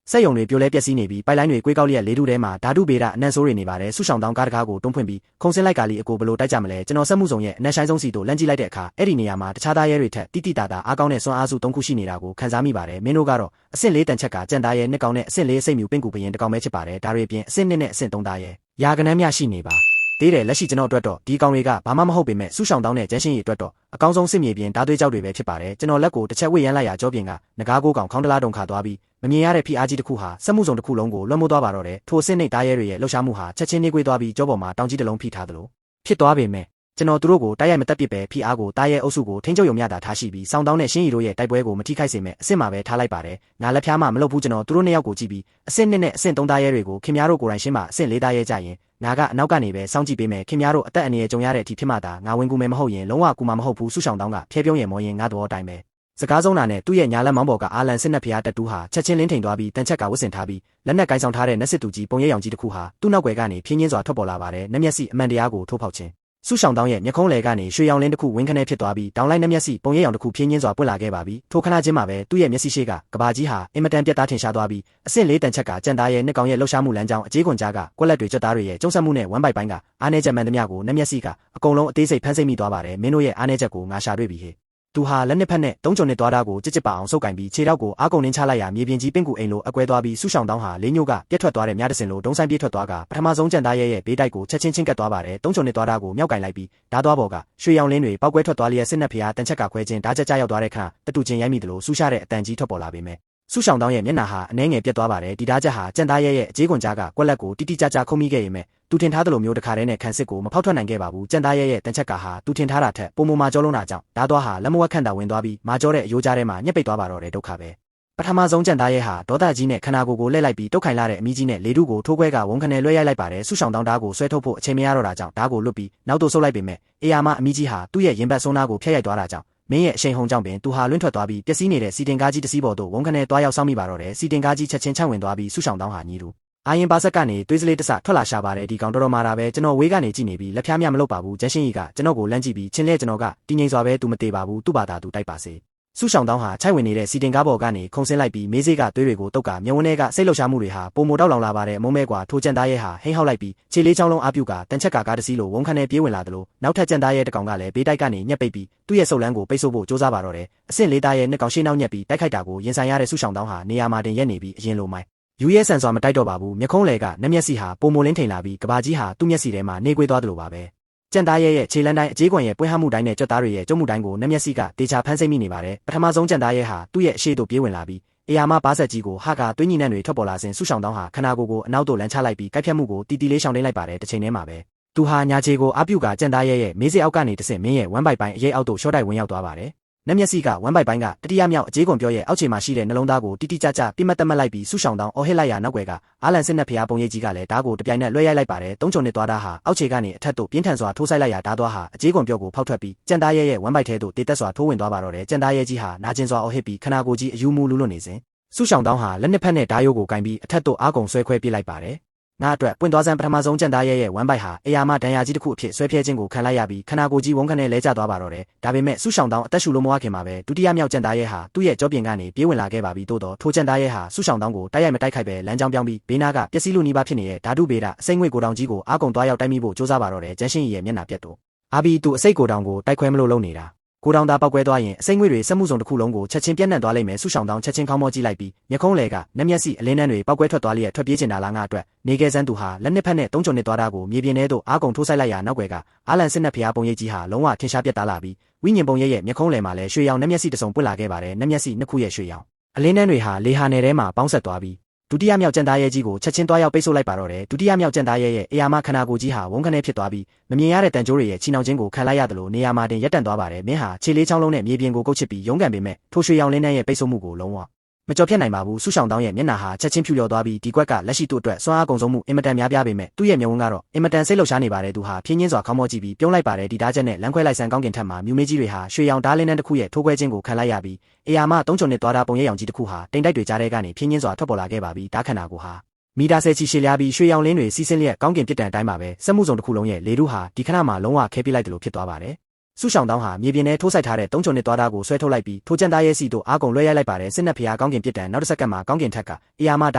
စက်ယုံတွေပြိုလဲပျက်စီးနေပြီးပိုက်လိုင်းတွေကွေးကောက်လျက်လေထုထဲမှာဓာတုဗေဒအနံ့ဆိုးတွေနေပါတယ်ဆူရှောင်းတောင်းကားတကားကိုတွန်းဖွင့်ပြီးခုံစင်းလိုက်ကာလီအကိုဘလို့တိုက်ကြမလဲကျွန်တော်စက်မှုဆောင်ရဲ့အနက်ဆိုင်ဆုံးစီတို့လန့်ကြည့်လိုက်တဲ့အခါအဲ့ဒီနေရာမှာတခြားသားရဲတွေထက်တိတိတာတာအားကောင်းတဲ့စွမ်းအားစု၃ခုရှိနေတာကိုခံစားမိပါတယ်မင်းတို့ကတော့အဆင့်၄တန်ချက်ကကြံသားရဲနှစ်ကောင်နဲ့အဆင့်၄စိတ်မြူပင့်ကူပရင်တစ်ကောင်ပဲဖြစ်ပါတယ်ဒါတွေအပြင်အဆင့်၂နဲ့အဆင့်၃သားရဲရာကနန်းများရှိနေပါသေးတယ်လက်ရှိကျွန်တော်အတွက်တော့ဒီကောင်တွေကဘာမှမဟုတ်ပေမဲ့ဆူရှောင်းတောင်းတဲ့ကျန်းရှင်းရည်အတွက်တော့အကောင်းဆုံးစစ်မြေပြင်ဓာသွေးကြောက်တွေပဲဖြစ်ပါတယ်ကျွန်တော်လက်ကိုတစ်ချက်ဝေ့ရမ်းလိုက်ရကြောပြင်ကငကားကိုကောင်ခေါင်းတလားတုံခါသွားပြီးမမြင်ရတဲ့ဖိအားကြီးတစ်ခုဟာစက်မှုစုံတစ်ခုလုံးကိုလွှမ်းမိုးသွားပါတော့တယ်ထိုအဆင့်နှိပ်သားရဲတွေရဲ့လှုပ်ရှားမှုဟာချက်ချင်းနှေးကွေးသွားပြီးကြောပေါ်မှာတောင်ကြီးတစ်လုံးဖိထားသလိုဖြစ်သွားပေမဲ့ကျွန်တော်တို့ကိုတိုက်ရိုက်မတက်ပစ်ပဲဖိအားကိုတားရဲအုပ်စုကိုထိန်းချုပ်ရုံမျှတာထားရှိပြီးစောင်းတောင်းတဲ့ရှင်းရီတို့ရဲ့တိုက်ပွဲကိုမထိခိုက်စေမဲ့အဆင့်မှာပဲထားလိုက်ပါတယ်ငါလက်ဖျားမှမလုပ်ဘူးကျွန်တော်တို့နှစ်ယောက်ကိုကြည့်ပြီးအဆင့်2နဲ့အဆင့်3သားရဲတွေကိုခင်ဗျားတို့ကိုယ်တိုင်ရှင်းမှာအဆင့်4သားရဲကြရင်ငါကအနောက်ကနေပဲစောင့်ကြည့်ပေးမယ်ခင်ဗျားတို့အသက်အန္တရာယ်ကြုံရတဲ့အထိဖြစ်မှသာငါဝင်ကူမယ်မဟုတ်ရင်လုံးဝကူမှာမဟုတ်ဘူးဆူရှောင်းတောင်းကဖျဲပြုံးရင်မောရင်ငါတော်အတိုင်းပဲစကားဆုံးနာနဲ့သူ့ရဲ့ညာလက်မောင်းပေါ်ကအာလန်စစ်နက်ဖျားတက်တူးဟာချက်ချင်းလင်းထိန်သွားပြီးတန်ချက်ကဝတ်ဆင်ထားပြီးလက်နက်ကိုင်းဆောင်ထားတဲ့နက်စစ်တူကြီးပုံရိပ်ရောင်ကြီးတစ်ခုဟာသူ့နောက်ွယ်ကနေဖြင်းချင်းစွာထွက်ပေါ်လာပါတယ်နက်မျက်စိအမှန်တရားကိုထိုးဖောက်ခြင်းဆူရှောင်းတောင်းရဲ့မျက်ခုံးလေကနေရွှေရောင်လင်းတစ်ခုဝင်းခနဲဖြစ်သွားပြီးတောင်လိုက်နက်မျက်စိပုံရိပ်ရောင်တစ်ခုဖြင်းချင်းစွာပွင့်လာခဲ့ပါပြီထိုခဏချင်းမှာပဲသူ့ရဲ့မျက်စိရှိကကဘာကြီးဟာအင်မတန်ပြတ်သားထင်ရှားသွားပြီးအဆင့်၄တန်ချက်ကကြံသားရဲ့နှစ်ကောင်ရဲ့လှုပ်ရှားမှုလမ်းကြောင်းအကြေးခွန်ကြားကကွက်လက်တွေကြွက်သားတွေရဲ့ကျုံဆက်မှုနဲ့ဝမ်းပိုက်ပိုင်းကအားနည်းချက်မှန်သမျှကိုနက်မျက်စိကအကုန်လုံးအသေးစိတ်ဖမ်းစိတ်မိသွားပါတယ်မင်းတို့ရဲ့အားနည်းချက်ကိုငါရှာတွေ့ပြီဟေ့သူဟာလက်နှစ်ဖက်နဲ့သုံးချုံနဲ့သွားတာကိုကြစ်ကြစ်ပါအောင်ဆုပ်ကင်ပြီးခြေထောက်ကိုအားကုန်နှင်းချလိုက်ရမြေပြင်ကြီးပင့်ကူအိမ်လိုအကွဲသွားပြီးဆူရှောင်းတောင်းဟာလေးညို့ကပြက်ထွက်သွားတဲ့မြားတစင်လိုဒုံဆိုင်ပြေးထွက်သွားကပထမဆုံးကြံသားရဲရဲ့ဘေးတိုက်ကိုချက်ချင်းချင်းကပ်သွားပါတယ်သုံးချုံနဲ့သွားတာကိုမြောက်ကင်လိုက်ပြီးဓာသွားပေါ်ကရွှေရောင်လင်းတွေပောက်ကွဲထွက်သွားလျက်စစ်နက်ဖျားတန်ချက်ကခွဲခြင်းဓာချက်ကြရောက်သွားတဲ့ခါတတူချင်းရိုက်မိတယ်လို့ဆူရှာတဲ့အတန်ကြီးထွက်ပေါ်လာပေမဲ့ဆူရှောင်းတောင်းရဲ့မျက်နှာဟာအနှဲငယ်ပြတ်သွားပါတယ်ဒီဓာချက်ဟာကြံသားရဲရဲ့အကြေးခွန်ကြားကကွက်လက်ကိုတိတိကျကျခုံမိခဲ့ရင်မဲ့သူထင်ထားသလိုမျိုးတခါတည်းနဲ့ခံစစ်ကိုမဖောက်ထွက်နိုင်ခဲ့ပါဘူးကြံသားရဲရဲ့တန်ချက်ကဟာသူထင်ထားတာထက်ပုံမမာကြောလုံးတာကြောင့်ဓာသွားဟာလက်မဝက်ခန့်တာဝင်သွားပြီးမာကြောတဲ့အယိုးကြားထဲမှာညှက်ပိတ်သွားပါတော့တယ်ဒုက္ခပဲပထမဆုံးကြံသားရဲဟာဒေါသကြီးနဲ့ခန္ဓာကိုယ်ကိုလှည့်လိုက်ပြီးတုတ်ခိုင်လာတဲ့အမီးကြီးနဲ့လေထုကိုထိုးခွဲကဝုန်းခနဲလွှဲရိုက်လိုက်ပါတယ်ဆူရှောင်းတောင်းဓာကိုဆွဲထုတ်ဖို့အချိန်မရတော့တာကြောင့်ဓာကိုလွတ်ပြီးနောက်သို့ဆုပ်လိုက်ပေမဲ့အေယာမအမီးကြီးဟာသူ့ရဲ့ရင်ဘတ်ဆုံးနာကိုဖျက်ရိုက်သွားတာကြောင့်မင်းရဲ့အရှိန်ဟုန်ကြောင့်ပင်သူဟာလွင့်ထွက်သွားပြီးပျက်စီးနေတဲ့စီတင်ကားကြီးတစ်စီးပေါ်သို့ဝုန်းခနဲတွားရောက်ဆောင်မိပါတော့တယ်စီတင်ကားကြီးချက်ချင်းချဝင်သွားပြီးဆူရှောင်းတောင်းဟာညီတူအာရင်ပါဆက်ကနေသွေးစလေးတစထွက်လာရှာပါတယ်ဒီကောင်တော်တော်မာတာပဲကျွန်တော်ဝေးကနေကြည့်နေပြီးလက်ဖျားမြမလုပ်ပါဘူးဂျက်ရှင်ကြီးကကျွန်တော်ကိုလမ်းကြည့်ပြီးချင်းလဲကျွန်တော်ကတင်းငိမ့်စွာပဲသူမသေးပါဘူးသူ့ဘာသာသူတိုက်ပါစေဆူရှောင်းတောင်းဟာခြိုက်ဝင်နေတဲ့စီတင်ကားပေါ်ကနေခုံဆင်းလိုက်ပြီးမေးစေးကသွေးတွေကိုတုတ်ကမြဝန်းထဲကစိတ်လှုပ်ရှားမှုတွေဟာပုံမတောက်လောင်လာပါတယ်မုံမဲကွာထိုကြံသားရဲဟာဟိန်းဟောက်လိုက်ပြီးခြေလေးချောင်းလုံးအားပြုကတန်ချက်ကကားတစ်စီးလိုဝုန်းခနဲပြေးဝင်လာသလိုနောက်ထပ်ကြံသားရဲတကောင်ကလည်းဘေးတိုက်ကနေညက်ပိတ်ပြီးသူ့ရဲ့ဆုပ်လန်းကိုပိတ်ဆို့ဖို့ကြိုးစားပါတော့တယ်အဆင့်၄သားရဲနှစ်ကောင်ရှေ့နောက်ညက်ပြီးတိုက်ခိုက်တာကိုရင်ဆိုင်ရတဲ့ဆူရှောင်းတောင်းဟာနေရာမှာတင်ရက်နေပြီးအရင်လိုမိုင်းယူရဲဆန်စွာမတိုက်တော့ပါဘူးမျက်ခုံးလေကနက်မျက်စိဟာပုံမိုလင်းထိန်လာပြီးကဘာကြီးဟာသူ့မျက်စိထဲမှာနေကွေးသွားသလိုပါပဲကြံသားရဲရဲ့ခြေလန်းတိုင်းအကြေးခွန်ရဲ့ပွင့်ဟမှုတိုင်းနဲ့ကြွက်သားတွေရဲ့ကျုံမှုတိုင်းကိုနက်မျက်စိကတေချာဖမ်းစိမ့်မိနေပါတယ်ပထမဆုံးကြံသားရဲဟာသူ့ရဲ့အရှိတို့ပြေးဝင်လာပြီးအေယာမပါဆက်ကြီးကိုဟာကသွေးညီနှံတွေထွက်ပေါ်လာစဉ်ဆူရှောင်းတောင်းဟာခနာကိုအနောက်သို့လမ်းချလိုက်ပြီးကိုက်ဖြတ်မှုကိုတီတီလေးရှောင်တင်းလိုက်ပါတယ်တစ်ချိန်တည်းမှာပဲသူဟာညာခြေကိုအားပြုကကြံသားရဲရဲ့မေးစေးအောက်ကနေတဆင့်မင်းရဲ့ဝမ်းပိုက်ပိုင်းအရေးအောက်သို့ရှော့တိုက်ဝင်ရောက်သွားပါတယ်နက်မျက်စိကဝမ်းပိုက်ပိုင်းကတတိယမြောက်အကြေးခွန်ပြောရဲ့အောက်ခြေမှာရှိတဲ့နှလုံးသားကိုတိတိကျကျပြစ်မှတ်တက်မှတ်လိုက်ပြီးဆူရှောင်းတောင်းအော်ဟစ်လိုက်ရနောက်ွယ်ကအာလန်စစ်နက်ဖျားပုံရိပ်ကြီးကလည်းဓာကိုတပြိုင်နက်လွှဲရိုက်လိုက်ပါတယ်သုံးချုံနဲ့သွားတာဟာအောက်ခြေကနေအထက်သို့ပြင်းထန်စွာထိုးဆိုင်လိုက်ရဓာသွားဟာအကြေးခွန်ပြောကိုဖောက်ထွက်ပြီးကြံသားရဲရဲ့ဝမ်းပိုက်ထဲသို့တေတက်စွာထိုးဝင်သွားပါတော့တယ်ကြံသားရဲကြီးဟာနာကျင်စွာအော်ဟစ်ပြီးခနာကိုကြီးအယူမူလူလွတ်နေစဉ်ဆူရှောင်းတောင်းဟာလက်နှစ်ဖက်နဲ့ဓာယိုးကိုကင်ပြီးအထက်သို့အားကုန်ဆွဲခွဲပြစ်လိုက်ပါတယ်ငါအတွက်ပွင့်သွားစမ်းပထမဆုံးကြံသားရဲရဲ့ဝမ်းပိုက်ဟာအေယာမဒဏ်ရာကြီးတစ်ခုအဖြစ်ဆွဲဖြဲခြင်းကိုခံလိုက်ရပြီးခနာကိုကြီးဝုန်းခနဲလဲကျသွားပါတော့တယ်ဒါပေမဲ့ဆူရှောင်းတောင်းအသက်ရှူလို့မဝခင်မှာပဲဒုတိယမြောက်ကြံသားရဲဟာသူ့ရဲ့ကြောပြင်ကနေပြေးဝင်လာခဲ့ပါပြီတိုးတော့ထိုကြံသားရဲဟာဆူရှောင်းတောင်းကိုတိုက်ရိုက်မတိုက်ခိုက်ပဲလမ်းကြောင်းပြောင်းပြီးဘေးနားကပျက်စီးလူနီးပါးဖြစ်နေတဲ့ဓာတုဗေဒအစိမ့်ငွေကိုတောင်ကြီးကိုအားကုန်သွားရောက်တိုက်မိဖို့ကြိုးစားပါတော့တယ်ဂျန်ရှင်းကြီးရဲ့မျက်နှာပြတ်တော့အာဘီသူအစိတ်ကိုတောင်ကိုတိုက်ခွဲမလို့လုပ်နေတာကိုတောင်သားပောက်ကွဲသွားရင်အစိမ့်ငွေတွေစက်မှုစုံတစ်ခုလုံးကိုချက်ချင်းပြန့်နှံ့သွားလိမ့်မယ်ဆူရှောင်းတောင်းချက်ချင်းခေါင်းမောကြည့်လိုက်ပြီးမျက်ခုံးလေကနက်မျက်စိအလင်းနှန်းတွေပောက်ကွဲထွက်သွားလျက်ထွက်ပြေးချင်တာလားငါအတွက်နေကဲစန်းသူဟာလက်နှစ်ဖက်နဲ့သုံးချုံနဲ့သွားတာကိုမြေပြင်ထဲသို့အားကုန်ထိုးဆိုင်လိုက်ရနောက်ွယ်ကအာလန်စစ်နက်ဖျားပုံရိပ်ကြီးဟာလုံးဝထင်ရှားပြတ်သားလာပြီးဝိညာဉ်ပုံရိပ်ရဲ့မျက်ခုံးလေမှာလည်းရွှေရောင်နက်မျက်စိတစ်စုံပွင့်လာခဲ့ပါတယ်နက်မျက်စိနှစ်ခုရဲ့ရွှေရောင်အလင်းနှန်းတွေဟာလေဟာနယ်ထဲမှာပေါင်းဆက်သွားပြီးဒုတိယမြောက်ကြံသားရဲကြီးကိုချက်ချင်းတွားရောက်ပိတ်ဆို့လိုက်ပါတော့တယ်ဒုတိယမြောက်ကြံသားရဲရဲ့အေယာမခနာကိုကြီးဟာဝုန်းခနဲဖြစ်သွားပြီးမမြင်ရတဲ့တန်ကြိုးတွေရဲ့ချီနှောင်ခြင်းကိုခံလိုက်ရသလိုနေရာမှာတင်ရက်တန့်သွားပါတယ်မင်းဟာခြေလေးချောင်းလုံးနဲ့မြေပြင်ကိုကုတ်ချစ်ပြီးရုန်းကန်ပေမဲ့ထိုရွှေရောင်လင်းနှန်းရဲ့ပိတ်ဆို့မှုကိုလုံးဝမကြော်ဖြတ်နိုင်ပါဘူးဆူရှောင်းတောင်းရဲ့မျက်နှာဟာချက်ချင်းဖြူလျော်သွားပြီးဒီကွက်ကလက်ရှိသူ့အတွက်စွမ်းအားကုန်ဆုံးမှုအင်မတန်များပြားပေမဲ့သူ့ရဲ့မျက်ဝန်းကတော့အင်မတန်စိတ်လှုပ်ရှားနေပါတယ်သူဟာဖြင်းချင်းစွာခေါင်းမောကြည့်ပြီးပြုံးလိုက်ပါတယ်ဒီဓာချက်နဲ့လမ်းခွဲလိုက်ဆန်ကောင်းကင်ထက်မှာမြူမေးကြီးတွေဟာရွှေရောင်ဓာလင်းနှန်းတစ်ခုရဲ့ထိုးခွဲခြင်းကိုခံလိုက်ရပြီးအေယာမသုံးချုံနဲ့သွားတာပုံရိပ်ရောင်ကြီးတစ်ခုဟာတိမ်တိုက်တွေကြားထဲကနေဖြင်းချင်းစွာထွက်ပေါ်လာခဲ့ပါပြီးဓာခန္ဓာကိုဟာမီတာ10ချီရှည်လျားပြီးရွှေရောင်လင်းတွေစီးဆင်းလျက်ကောင်းကင်ပြစ်ဒဏ်တိုင်းမှာပဲစက်မှုစုံတစ်ခုလုံးရဲ့လေထုဟာဒီခဏမှာလုံးဝခဲပြစ်လိုက်တယ်လို့ဖြစ်သွားပါတယ် စုဆောင်တောင်းဟာမြေပြင်ထဲထိုးဆိုင်ထားတဲ့3ချုံနှစ်သွားသားကိုဆွဲထုတ်လိုက်ပြီးထိုးကျန်သားရဲ့စီတို့အားကုန်လွှဲရိုက်လိုက်ပါတယ်စစ်နက်ဖျားကောင်းကင်ပစ်တံနောက်တစ်စက္ကန့်မှာကောင်းကင်ထက်ကအေယာမဓ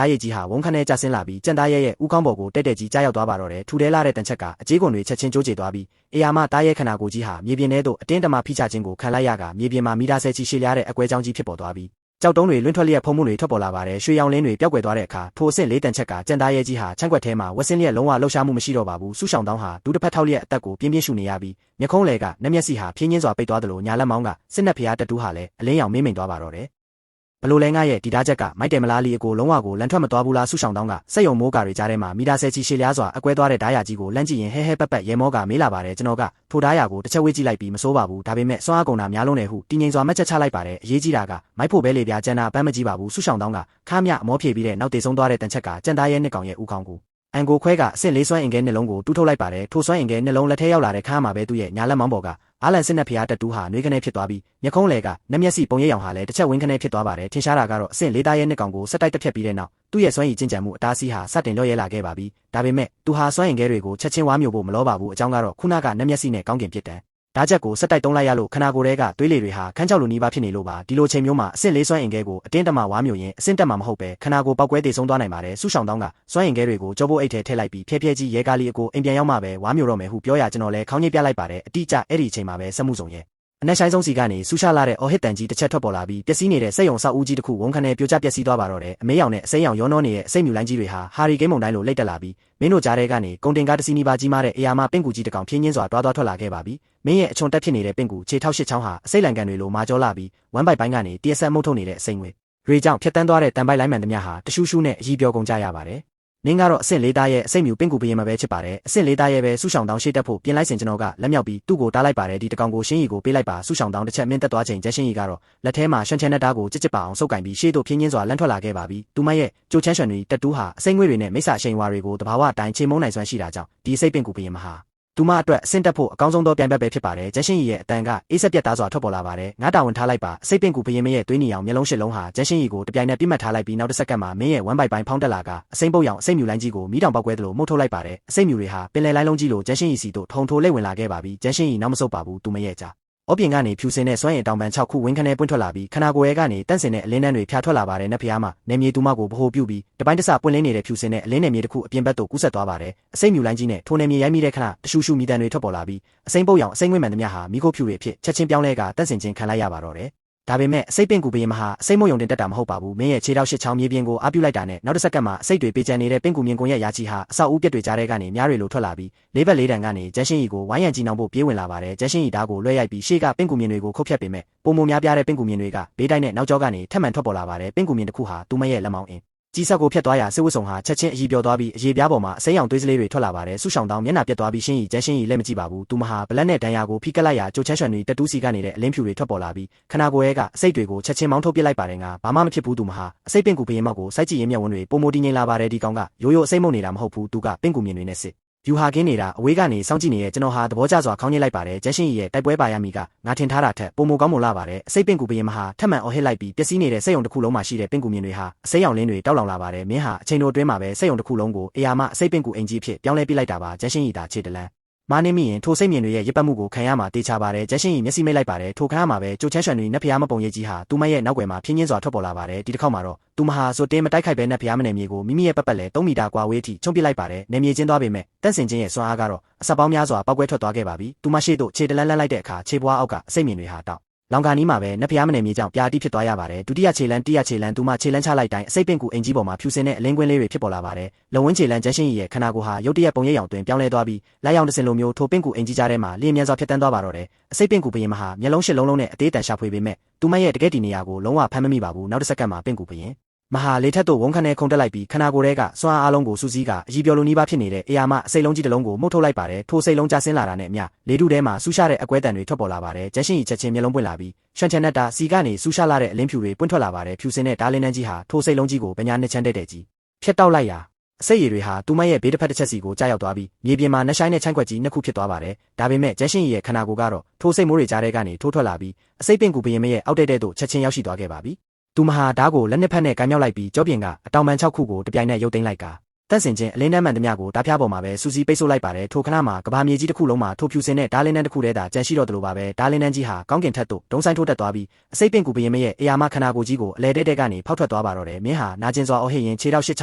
ာတ်ရည်ကြီးဟာဝုန်းခနဲ့ကျဆင်းလာပြီးကျန်သားရဲ့ဥကောင်းပေါ်ကိုတက်တက်ကြီးကြားရောက်သွားပါတော့တယ်ထူထဲလာတဲ့တန်ချက်ကအကြေးကွန်တွေချက်ချင်းကျိုးကျသွားပြီးအေယာမဓာတ်ရဲ့ခနာကိုကြီးဟာမြေပြင်ထဲသို့အတင်းတမဖိချခြင်းကိုခံလိုက်ရကမြေပြင်မှာမီတာဆယ်ချီရှည်လျားတဲ့အကွဲကြောင်းကြီးဖြစ်ပေါ်သွားပြီးကြောက်တုံးတွေလွင့်ထွက်လျက်ဖုံးမှုတွေထွက်ပေါ်လာပါတယ်ရွှေရောင်လင်းတွေပျောက်ကွယ်သွားတဲ့အခါထိုအဆင့်လေးတန်ချက်ကကျန်သားရဲ့ကြီးဟာချမ်းကွက်ထဲမှာဝက်စင်းလျက်လုံးဝလှုပ်ရှားမှုမရှိတော့ပါဘူးစုဆောင်တောင်းဟာဒူးတစ်ဖက်ထောက်လျက်အသက်ကိုပြင်းပြင်းရှူနေရပြီးမျက်ခုံးလေကနှမျက်စိဟာဖြင်းချင်းစွာပိတ်သွားသလိုညာလက်မောင်းကစစ်နက်ဖျားတတူးဟာလည်းအလင်းရောင်မေးမိန်သွားပါတော့တယ်ဘလို့လဲငါရဲ့ဒီဓာတ်ချက်ကမိုက်တယ်မလားလီအကိုလုံးဝကိုလန်ထွက်မသွားဘူးလားစုဆောင်တောင်းကစက်ယုံမိုးကာတွေကြားထဲမှာမီတာဆယ်ချီရှည်လျားစွာအကွဲသွားတဲ့ဓာတ်ရကြီးကိုလန့်ကြည့်ရင်ဟဲဟဲပက်ပက်ရဲမောကမေးလာပါတယ်ကျွန်တော်ကထိုဓာတ်ရကိုတစ်ချက်ဝေးကြည့်လိုက်ပြီးမစိုးပါဘူးဒါပေမဲ့စွမ်းအားကုန်တာများလုံးတယ်ဟုတင်းငိမ်စွာမှတ်ချက်ချလိုက်ပါတယ်အရေးကြီးတာကမိုက်ဖို့ပဲလေပြာကျန်တာပန်းမကြည့်ပါဘူးစုဆောင်တောင်းကခါမြအမောဖြေပြီးတဲ့နောက်တည်ဆုံးသွားတဲ့တန်ချက်ကကျန်သားရဲ့နှစ်ကောင်ရဲ့ဥခေါင်းကိုအန်ကိုခွဲကအဆင့်လေးစွမ်းအင်ကဲနှလုံးကိုတူးထုတ်လိုက်ပါတယ်ထိုစွမ်းအင်ကဲနှလုံးလက်ထဲရောက်လာတဲ့ခါမှာပဲသူ့ရဲ့ညာလက်မောင်းပေါ်ကအာလန်စစ်နက်ဖျားတတူးဟာနှွေးခနဲဖြစ်သွားပြီးမျက်ခုံးလေကနှမျက်စိပုံရိပ်ရောင်ဟာလည်းတစ်ချက်ဝင်းခနဲဖြစ်သွားပါတယ်ထင်ရှားတာကတော့အဆင့်လေးသားရဲ့နှစ်ကောင်ကိုစက်တိုက်တက်ဖြတ်ပြီးတဲ့နောက်သူ့ရဲ့စွမ်းရည်ကျင့်ကြံမှုအတားဆီးဟာစတင်လျော့ရဲလာခဲ့ပါပြီဒါပေမဲ့သူဟာစွမ်းအင်ကဲတွေကိုချက်ချင်းဝါမျိုးဖို့မလောပါဘူးအကြောင်းကတော့ခုနကနှမျက်စိနဲ့ကောင်းကင်ဖြစ်တယ်ဓာတ်ချက်ကိုစက်တိုက်တုံးလိုက်ရလို့ခနာကိုယ်ထဲကသွေးလေတွေဟာခန်းချောက်လိုနီးပါးဖြစ်နေလို့ပါဒီလိုချိန်မျိုးမှာအဆင့်လေးစွမ်းအင်ကဲကိုအတင်းတမဝါမျိုးရင်အဆင့်တက်မှာမဟုတ်ပဲခနာကိုပောက်ကွဲတည်ဆုံးသွားနိုင်ပါတယ်စုဆောင်တောင်းကစွမ်းအင်ကဲတွေကိုကြောပိုးအိတ်ထဲထည့်လိုက်ပြီးဖျဲဖျဲကြီးရဲကားလေးအကိုအိမ်ပြန်ရောက်မှပဲဝါမျိုးတော့မယ်ဟုပြောရကျွန်တော်လည်းခေါင်းညိပြလိုက်ပါတယ်အတိအကျအဲ့ဒီအချိန်မှာပဲစက်မှုစုံရဲ့အနက်ဆိုင်ဆုံးစီကနေဆူရှာလာတဲ့အော်ဟစ်တန်ကြီးတစ်ချက်ထွက်ပေါ်လာပြီးပျက်စီးနေတဲ့စက်ရုံဆောက်ဦးကြီးတစ်ခုဝုန်းခနဲ့ပြိုကျပျက်စီးသွားပါတော့တယ်အမေးရောင်နဲ့အစိမ်းရောင်ရောနှောနေတဲ့အစိမ့်မြူလိုင်းကြီးတွေဟာဟာရီကိန်းမုန်တိုင်းလိုလိမ့်တက်လာပြီးမင်းတို့ကြားထဲကနေကုန်တင်ကားတစ်စီးနီးပါးကြီးမားတဲ့အေယာမပင့်ကူကြီးတစ်ကောင်ဖြင်းချင်းစွာတွားထွက်လာခဲ့ပါပြီမင်းရဲ့အချွန်တက်ဖြစ်နေတဲ့ပင့်ကူခြေထောက်ရှစ်ချောင်းဟာအစိမ့်လန်ကန်တွေလိုမာကျောလာပြီးဝမ်းပိုက်ပိုင်းကနေတရဆက်မှုတ်ထုတ်နေတဲ့အစိမ့်ငွေတွေကြောင့်ဖြတ်တန်းသွားတဲ့တန်ပိုက်လိုင်းမှန်သမျှဟာတရှူးရှူးနဲ့အကြီးပြောကုန်ကြရပါတယ်နင်းကတော့အဆင့်လေးသားရဲ့အစိမ့်မြူပင့်ကူပရင်မှာပဲဖြစ်ပါတယ်အဆင့်လေးသားရဲ့ပဲစုဆောင်တောင်းရှေ့တက်ဖို့ပြင်လိုက်စင်ကျွန်တော်ကလက်မြောက်ပြီးသူ့ကိုတားလိုက်ပါတယ်ဒီတကောင်ကိုရှင်းရီကိုပေးလိုက်ပါစုဆောင်တောင်းတစ်ချက်မင်းတက်သွားချိန်ကျရှင်းရီကတော့လက်ထဲမှာရှန်ချန်နဲ့တားကိုကြစ်ပါအောင်စုပ်ကင်ပြီးရှေ့တို့ဖြင်းချင်းစွာလန့်ထွက်လာခဲ့ပါပြီသူမရဲ့ကြိုချမ်းရွှန်တွေတက်တူးဟာအစိမ့်ငွေတွေနဲ့မိစ္ဆာရှိန်ဝါတွေကိုတဘာဝအတိုင်းချိန်မုံနိုင်စွမ်းရှိတာကြောင့်ဒီစိတ်ပင့်ကူပရင်မှာဟာသူမအတွက်အဆင့်တက်ဖို့အကောင်းဆုံးသောပြိုင်ဘက်ပဲဖြစ်ပါတယ်ကျန်းရှင်းရီရဲ့အတန်ကအေးဆက်ပြတ်သားစွာထွက်ပေါ်လာပါတယ်ငါတာဝန်ထားလိုက်ပါစိတ်ပင်ကူဘရင်မရဲ့သွေးနီအောင်မျက်လုံးရှစ်လုံးဟာကျန်းရှင်းရီကိုတပြိုင်နက်ပြစ်မှတ်ထားလိုက်ပြီးနောက်တစ်စက္ကန့်မှာမင်းရဲ့ဝမ်းပိုက်ပိုင်းဖောင်းတက်လာကအစိမ့်ပုတ်ရောင်အစိမ့်မြူလိုင်းကြီးကိုမီးတောင်ပောက်ကွဲသလိုမှုတ်ထုတ်လိုက်ပါတယ်အစိမ့်မြူတွေဟာပင်လယ်လိုင်းလုံးကြီးလိုကျန်းရှင်းရီစီတို့ထုံထိုးလိမ့်ဝင်လာခဲ့ပါပြီကျန်းရှင်းရီနောက်မဆုတ်ပါဘူးသူမရဲ့ကြားအော်ပြင်ကနေဖြူစင်တဲ့စွမ်းရည်တောင်ပန်6ခုဝင်းခနဲပွင့်ထွက်လာပြီးခနာကိုယ်ရဲကနေတန့်စင်တဲ့အလင်းတန်းတွေဖြာထွက်လာပါတယ်နက်ဖျားမှာနေမြေတူမကိုဗဟိုပြုပြီးတပိုင်းတစပွင့်လင်းနေတဲ့ဖြူစင်တဲ့အလင်းနယ်မြေတစ်ခုအပြင်ဘက်သို့ကူးဆက်သွားပါတယ်အစိမ့်မြူလိုင်းကြီးနဲ့ထိုနယ်မြေရိုက်မိတဲ့ခဏတရှူရှူမီတန်တွေထွက်ပေါ်လာပြီးအစိမ့်ပုတ်ရောင်အစိမ့်ငွေ့မှန်သမျှဟာမိခိုးဖြူတွေအဖြစ်ချက်ချင်းပြောင်းလဲကတန့်စင်ခြင်းခံလိုက်ရပါတော့တယ်ဒါပေမဲ့အစိတ်ပင်ကူပရင်မဟာအစိတ်မုံယုံတင်တက်တာမဟုတ်ပါဘူးမင်းရဲ့ခြေထောက်ရှစ်ချောင်းမြေပြင်ကိုအားပြုလိုက်တာနဲ့နောက်တစ်စက္ကန့်မှာအစိတ်တွေပေးချန်နေတဲ့ပင်ကူမြင်ကွန်ရဲ့ယာချီဟာအဆောက်အဦပြက်တွေကြားထဲကနေများတွေလိုထွက်လာပြီးလေးဘက်လေးတန်ကနေကျန်းရှင်းရီကိုဝိုင်းရံကြည့်နှောင်ဖို့ပြေးဝင်လာပါတယ်ကျန်းရှင်းရီဓာတ်ကိုလွှဲရိုက်ပြီးရှေ့ကပင်ကူမြင်တွေကိုခုတ်ဖြတ်ပေမဲ့ပုံမများပြားတဲ့ပင်ကူမြင်တွေကဘေးတိုင်းနဲ့နောက်ကျောကနေထပ်မံထွက်ပေါ်လာပါတယ်ပင်ကူမြင်တစ်ခုဟာသူမရဲ့လက်မောင်းအင်းကြီးဆက်ကိုဖြတ်သွားရာစစ်ဝတ်ဆောင်ဟာချက်ချင်းအကြီးပြောသွားပြီးအရေးပြားပေါ်မှာအစိမ်းရောင်သွေးစလေးတွေထွက်လာပါတယ်ဆုဆောင်တောင်းမျက်နှာပြတ်သွားပြီးရှင်းရီကျန်းရှင်းရီလက်မကြည့်ပါဘူးသူမဟာဘလက်နဲ့ဒဏ်ရာကိုဖိကက်လိုက်ရာကြိုချမ်းရွှန်တွေတက်တူးစီကနေတဲ့အလင်းဖြူတွေထွက်ပေါ်လာပြီးခနာကိုယ်ရဲ့ကအစိတ်တွေကိုချက်ချင်းမောင်းထုတ်ပစ်လိုက်ပါတယ်ငါဘာမှမဖြစ်ဘူးသူမဟာအစိတ်ပင်ကူပရင်မောက်ကိုစိုက်ကြည့်ရင်းမျက်ဝန်းတွေပုံမတည်ငြိမ်လာပါတယ်ဒီကောင်ကရိုးရိုးအစိတ်မုံနေတာမဟုတ်ဘူးသူကပင်ကူမြင်တွေနဲ့စစ်ယူဟာကင်းနေတာအဝေးကနေစောင့်ကြည့်နေတဲ့ကျွန်တော်ဟာသဘောကျစွာခေါင်းညှိလိုက်ပါတယ်ကျန်းရှင်းရီရဲ့တိုက်ပွဲပါရမီကငါထင်ထားတာထက်ပုံမကောင်းမလာပါတယ်အစိတ်ပင်ကူပရင်မဟာထပ်မံအော်ဟစ်လိုက်ပြီးပျက်စီးနေတဲ့စက်ရုံတစ်ခုလုံးမှာရှိတဲ့ပင်ကူမြင်တွေဟာအစိမ်းရောင်လင်းတွေတောက်လောင်လာပါတယ်မင်းဟာအချိန်တိုအတွင်းမှာပဲစက်ရုံတစ်ခုလုံးကိုအေယာမအစိတ်ပင်ကူအင်ကြီးဖြစ်ပြောင်းလဲပြလိုက်တာပါကျန်းရှင်းရီတာခြေတလန်းမာနေမိရင်ထိုစိတ်မြင်တွေရဲ့ရစ်ပတ်မှုကိုခံရမှာတေချာပါတယ်ကျန်းရှင်းရီမျက်စိမိတ်လိုက်ပါတယ်ထိုခါမှာပဲကြိုချမ်းရွှန်တွေနက်ဖျားမပုံရိပ်ကြီးဟာသူမရဲ့နောက်ွယ်မှာဖြင်းချင်းစွာထွက်ပေါ်လာပါတယ်ဒီတစ်ခေါက်မှာတော့သူမဟာဆိုတင်းမတိုက်ခိုက်ပဲနက်ဖျားမနေမြေကိုမိမိရဲ့ပတ်ပတ်လဲ3မီတာကွာဝေးထိချုံပစ်လိုက်ပါတယ်နေမြေချင်းသွားပေမဲ့တန့်စင်ချင်းရဲ့စွမ်းအားကတော့အဆက်ပေါင်းများစွာပောက်ကွဲထွက်သွားခဲ့ပါပြီသူမရှိတို့ခြေတလန်းလန်းလိုက်တဲ့အခါခြေပွားအောက်ကအစိတ်မြင်တွေဟာတောက်လောင်ကာနီးမှာပဲနက်ဖျားမနေမြေကြောင့်ပြာတိဖြစ်သွားရပါတယ်ဒုတိယခြေလန်းတိယခြေလန်းသူမခြေလန်းချလိုက်တိုင်းအစိတ်ပင်ကူအင်ကြီးပေါ်မှာဖြူစင်တဲ့အလင်းကွင်းလေးတွေဖြစ်ပေါ်လာပါတယ်လုံဝင်းခြေလန်းကျန်းရှင်းရဲ့ခနာကိုဟာရုတ်တရက်ပုံရိပ်ရောင်တွင်ပြောင်းလဲသွားပြီးလိုက်ရောင်တစ်စင်လိုမျိုးထိုပင်ကူအင်ကြီးကြားထဲမှာလျင်မြန်စွာဖြတ်တန်းသွားပါတော့တယ်အစိတ်ပင်ကူဘရင်မဟာမျက်လုံးရှစ်လုံးလုံးနဲ့အသေးတန်ရှာဖွေပေမဲ့သူမရဲ့တကယ်ဒီနေရာကိုလုံးဝဖမ်းမမိပါဘူးနောက်တစ်စက္ကန့်မှာပင်ကူဘရင်မဟာလေးထက်တို့ဝုန်းခနဲ့ခုန်တက်လိုက်ပြီးခနာကိုယ်ထဲကစွမ်းအားလုံးကိုစူးစီးကအကြီးပြောလိုနီးပါးဖြစ်နေတဲ့အေယာမအစိတ်လုံးကြီးတစ်လုံးကိုမှုတ်ထုတ်လိုက်ပါတယ်ထိုစိတ်လုံးကျဆင်းလာတာနဲ့အမျှလေထုထဲမှာဆူရှာတဲ့အကွဲတံတွေထွက်ပေါ်လာပါတယ်ကျန်းရှင်းရီချက်ချင်းမျက်လုံးပွင့်လာပြီးရှန်ချန်နက်တာစီကနေဆူရှာလာတဲ့အလင်းဖြူတွေပွင့်ထွက်လာပါတယ်ဖြူစင်တဲ့ဒါးလင်းနှန်းကြီးဟာထိုစိတ်လုံးကြီးကိုပညာနှစ်ချမ်းတဲ့ကြီးဖြတ်တောက်လိုက်ရာအစိတ်ရည်တွေဟာသူမရဲ့ဘေးတစ်ဖက်တစ်ချက်စီကိုကြားရောက်သွားပြီးမြေပြင်မှာနှဆိုင်တဲ့ချမ်းခွက်ကြီးနှစ်ခုဖြစ်သွားပါတယ်ဒါပေမဲ့ကျန်းရှင်းရီရဲ့ခနာကိုကတော့ထိုစိတ်မိုးတွေကြားထဲကနေထိုးထွက်လာပြီးအစိတ်ပင်ကူဘရင်မရဲ့အောက်တဲ့သို့ချက်ချင်းရောက်ရှိသွားခဲ့ပါပြီသူမဟာဓာတ်ကိုလက်နှစ်ဖက်နဲ့ကန်မြောက်လိုက်ပြီးကြောပြင်ကအတောင်ပန်6ခုကိုတပြိုင်နက်ရုပ်သိမ်းလိုက်က တန့်စင်ခြင်းအလင်းတန်းမှန်သမျှကိုဓာတ်ဖျားပေါ်မှာပဲစူးစီးပိတ်ဆို့လိုက်ပါတယ်ထိုခဏမှာကဘာမြေကြီးတစ်ခုလုံးမှာထိုဖြူစင်တဲ့ဓာလင်းတန်းတစ်ခုတည်းသာကြန့်ရှိတော့တယ်လို့ပါပဲဓာလင်းတန်းကြီးဟာကောင်းကင်ထက်သို့ဒုံဆိုင်ထိုးတက်သွားပြီးအစိပ်ပင်ကူဘရင်မရဲ့အရာမခန္ဓာကိုယ်ကြီးကိုအလဲတဲတဲကနေဖောက်ထွက်သွားပါတော့တယ်မင်းဟာနာကျင်စွာအော်ဟစ်ရင်ခြေထောက်ရှစ်ချ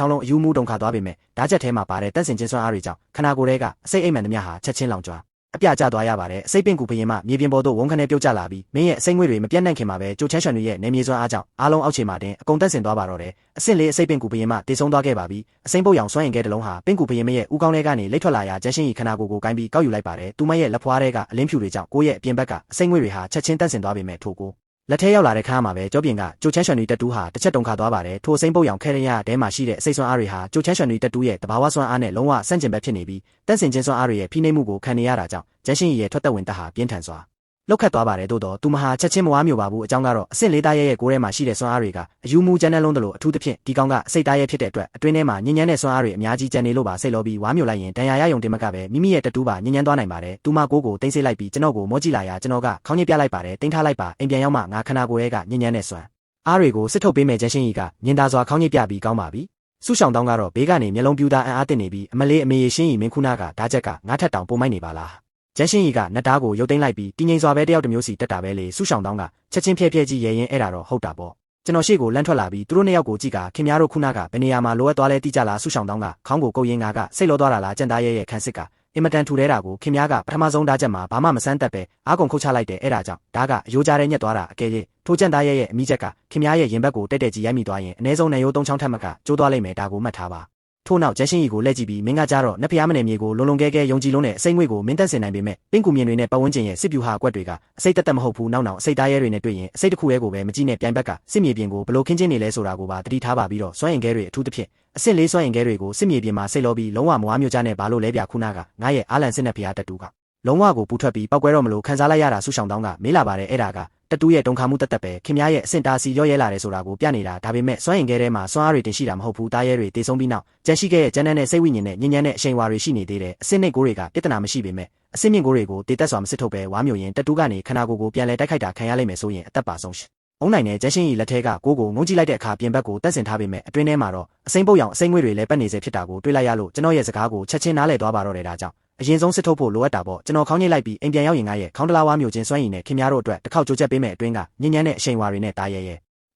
ောင်းလုံးအယူမူတုံခါသွားပေမဲ့ဓာတ်ချက်ထဲမှာပါတဲ့တန့်စင်ခြင်းစွမ်းအားတွေကြောင့်ခန္ဓာကိုယ်ထဲကအစိပ်အိမ်မှန်သမျှဟာချက်ချင်းလောင်ကျွမ်းအပြကျသွားရပါတယ်အစိပ်ပင်ကူဘရင်မမြေပြင်ပေါ်သို့ဝန်ခနဲ့ပြုတ်ကျလာပြီးမင်းရဲ့အစိပ်ငွေတွေမပြတ်နိုင်ခင်မှာပဲကြိုချမ်းရွှန်တွေရဲ့နေမြေစွမ်းအားကြောင့်အားလုံးအောက်ခြေမှာတင်အကုန်တန့်စင်သွားပါတော့တယ်အဆင့်လေးအစိပ်ပင်ကူဘရင်မတည်ဆုံးသွားခဲ့ပါပြီအစိမ်းပုတ်ရောင်စွမ်းအင်ခဲတစ်လုံးဟာပင်ကူဘရင်မရဲ့ဦးကောင်းထဲကနေလိတ်ထွက်လာရာကျန်းရှင်းဤခန္ဓာကိုယ်ကိုကိုင်းပြီးကောက်ယူလိုက်ပါတယ်သူမရဲ့လက်ဖွားထဲကအလင်းဖြူတွေကြောင့်ကိုယ့်ရဲ့အပြင်ဘက်ကအစိပ်ငွေတွေဟာချက်ချင်းတန့်စင်သွားပေမဲ့ထိုကိုလက်ထဲရောက်လာတဲ့ခါမှာပဲကြောပြင်ကကြိုချမ်းရွှန်တွေတက်တူးဟာတစ်ချက်တုံခါသွားပါတယ်ထိုအစိမ်းပုတ်ရောင်ခဲရရတဲမှာရှိတဲ့အစိပ်စွမ်းအားတွေဟာကြိုချမ်းရွှန်တွေတက်တူးရဲ့တဘာဝစွမ်းအားနဲ့လုံးဝဆန့်ကျင်ဘက်ဖြစ်နေပြီးတန့်စင်ခြင်းစွမ်းအားတွေရဲ့ဖိနှိပ်မှုကိုခံနေရတာကြောင့်ကျန်းရှင်းဤရဲ့ထွက်သက်ဝင်တက်ဟာပြင်းထန်စွာလောက်ခတ်သွားပါတယ်သို့တော့သူမဟာချက်ချင်းမဝါမျိုးပါဘူးအကြောင်းကတော့အဆင့်လေးသားရဲ့ကိုယ်ထဲမှာရှိတဲ့စွမ်းအားတွေကအယူမူကျန်းတဲ့လုံးတလို့အထူးသဖြင့်ဒီကောင်ကအစိတ်သားရဲ့ဖြစ်တဲ့အတွက်အတွင်းထဲမှာညဉ့်ညမ်းတဲ့စွမ်းအားတွေအများကြီးကျန်နေလို့ပါစိတ်လောပြီးဝါမျိုးလိုက်ရင်တန်ရာရယုံတင်မကပဲမိမိရဲ့တတူးပါညဉ့်ညမ်းသွားနိုင်ပါတယ်သူမကိုတိမ့်စိတ်လိုက်ပြီးကျွန်တော်ကိုမောကြည့်လာရာကျွန်တော်ကခေါင်းညစ်ပြလိုက်ပါတယ်တိမ့်ထားလိုက်ပါအိမ်ပြန်ရောက်မှငါခန္ဓာကိုယ်ရဲ့ကညဉ့်ညမ်းတဲ့စွမ်းအားတွေကိုစစ်ထုတ်ပေးမယ်ကျန်းရှင်းကြီးကညင်သာစွာခေါင်းညစ်ပြပြီးကောင်းပါပြီဆူရှောင်းတောင်းကတော့ဘေးကနေမျက်လုံးပြူသားအံ့အားတင်နေပြီးအမလေးအမေရှင်းကြီးမင်းခုနာကဓာချက်ကငါထက်တောင်ပိုမိုက်နေပါလားကျန်းရှင်းကြီးကနတ်သားကိုရုပ်သိမ်းလိုက်ပြီးတင်းငိမ်စွာပဲတယောက်တစ်မျိုးစီတက်တာပဲလေဆူရှောင်းတောင်းကချက်ချင်းဖြဲကြီးရဲရင်အဲ့ဒါတော့ဟုတ်တာပေါ့ကျွန်တော်ရှေ့ကိုလန့်ထွက်လာပြီးသူတို့နှစ်ယောက်ကိုကြည့်ကခင်ဗျားတို့ခုနကဘယ်နေရာမှာလိုအပ်သွားလဲတိကျလားဆူရှောင်းတောင်းကခေါင်းကိုကုတ်ရင်းငါကစိတ်လောသွားတာလားကြံသားရဲ့ခန်းစစ်ကအင်မတန်ထူထဲတာကိုခင်ဗျားကပထမဆုံးဓာချက်မှာဘာမှမစမ်းတတ်ပဲအားကုန်ခုတ်ချလိုက်တယ်အဲ့ဒါကြောင့်ဓာကအယိုးကြားထဲညက်သွားတာအကယ်၍ထိုကြံသားရဲ့အမိချက်ကခင်ဗျားရဲ့ရင်ဘက်ကိုတက်တက်ကြီးရိုက်မိသွားရင်အနည်းဆုံးနေရိုး၃ချောင်းထက်မကကျိုးသွားလိမ့်မယ်ဒါကိုမှတ်ထားပါထို့နောက်ကျန်းရှင်းကြီးကိုလက်ကြည့်ပြီးမင်းကကြတော့နတ်ဖျားမနေမြေကိုလုံလုံကဲကဲယုံကြည်လုံးနဲ့အစိမ့်ငွေကိုမင်းတက်စင်နိုင်ပေမဲ့ပင်ကူမြင်တွေနဲ့ပတ်ဝန်းကျင်ရဲ့စစ်ပြူဟာအကွက်တွေကအစိတ်တက်တက်မဟုတ်ဘူးနောက်အစိတ်သားရဲတွေနဲ့တွေ့ရင်အစိတ်တစ်ခုရဲကိုပဲမကြည့်နဲ့ပြိုင်ဘက်ကစစ်မြေပြင်ကိုဘလို့ခင်းချင်းနေလဲဆိုတာကိုပါတတိထားပါပြီးတော့စွမ်းအင်ခဲတွေအထူးသဖြင့်အဆင့်လေးစွမ်းအင်ခဲတွေကိုစစ်မြေပြင်မှာစိတ်လောပြီးလုံးဝမဝါမျိုးချနဲ့ဘာလို့လဲပြခုနကငါရဲ့အာလန်စစ်နဲ့ဖျားတက်တူကလုံးဝကိုပူထွက်ပြီးပောက်ကွဲတော့မလို့ခံစားလိုက်ရတာဆူရှောင်းတောင်းကမေးလာပါတယ်အဲ့ဒါကတတူရဲ့တုံခါမှုတက်တက်ပဲခင်ဗျားရဲ့အဆင့်တာစီရော့ရဲလာတယ်ဆိုတာကိုပြနေတာဒါပေမဲ့စွမ်းအင်ခဲထဲမှာစွမ်းအားတွေတင်ရှိတာမဟုတ်ဘူးတားရဲတွေတေဆုံးပြီးနောက်ကြန့်ရှိခဲ့ရဲ့ကျန်းတဲ့စိတ်ဝိညာဉ်နဲ့ညဉ့်ညမ်းတဲ့အရှိန်ဝါတွေရှိနေသေးတယ်အဆင့်နှိတ်ကိုတွေကပြဿနာမရှိပေမဲ့အဆင့်မြင့်ကိုတွေကိုတေတက်စွာမစစ်ထုတ်ပဲဝါမျိုးရင်တတူကနေခန္ဓာကိုယ်ကိုပြန်လဲတိုက်ခိုက်တာခံရလိမ့်မယ်ဆိုရင်အသက်ပါဆုံးရှအုံနိုင်နဲ့ကျန်းရှင်းကြီးလက်ထဲကကိုငုံကြည့်လိုက်တဲ့အခါပြင်ဘက်ကိုတက်ဆင်ထားပေမဲ့အတွင်းထဲမှာတော့အစိမ့်ပုတ်ရောင်အစိမ့်ငွေတွေလည်းပတ်နေစေဖြစ်တာကိုတွေးလိုက်ရလို့ကျွန်တော်ရဲ့စကားကိုချက်ချင်းနားလည်သွားပါတော့တယ်ဒါကြောင့်အရင်ဆုံးစစ်ထုတ်ဖို့လိုအပ်တာပေါ့ကျွန်တော်ခေါင်းညှိလိုက်ပြီးအိမ်ပြန်ရောက်ရင်ငါရဲ့ခေါင်းတလားဝါမျိုးချင်းစွမ်းရည်နဲ့ခင်ဗျားတို့အတွက်တစ်ခေါက်ကြိုချက်ပေးမယ်အတွင်းကညဉ့်ညမ်းတဲ့အရှိန်ဝါတွေနဲ့တားရ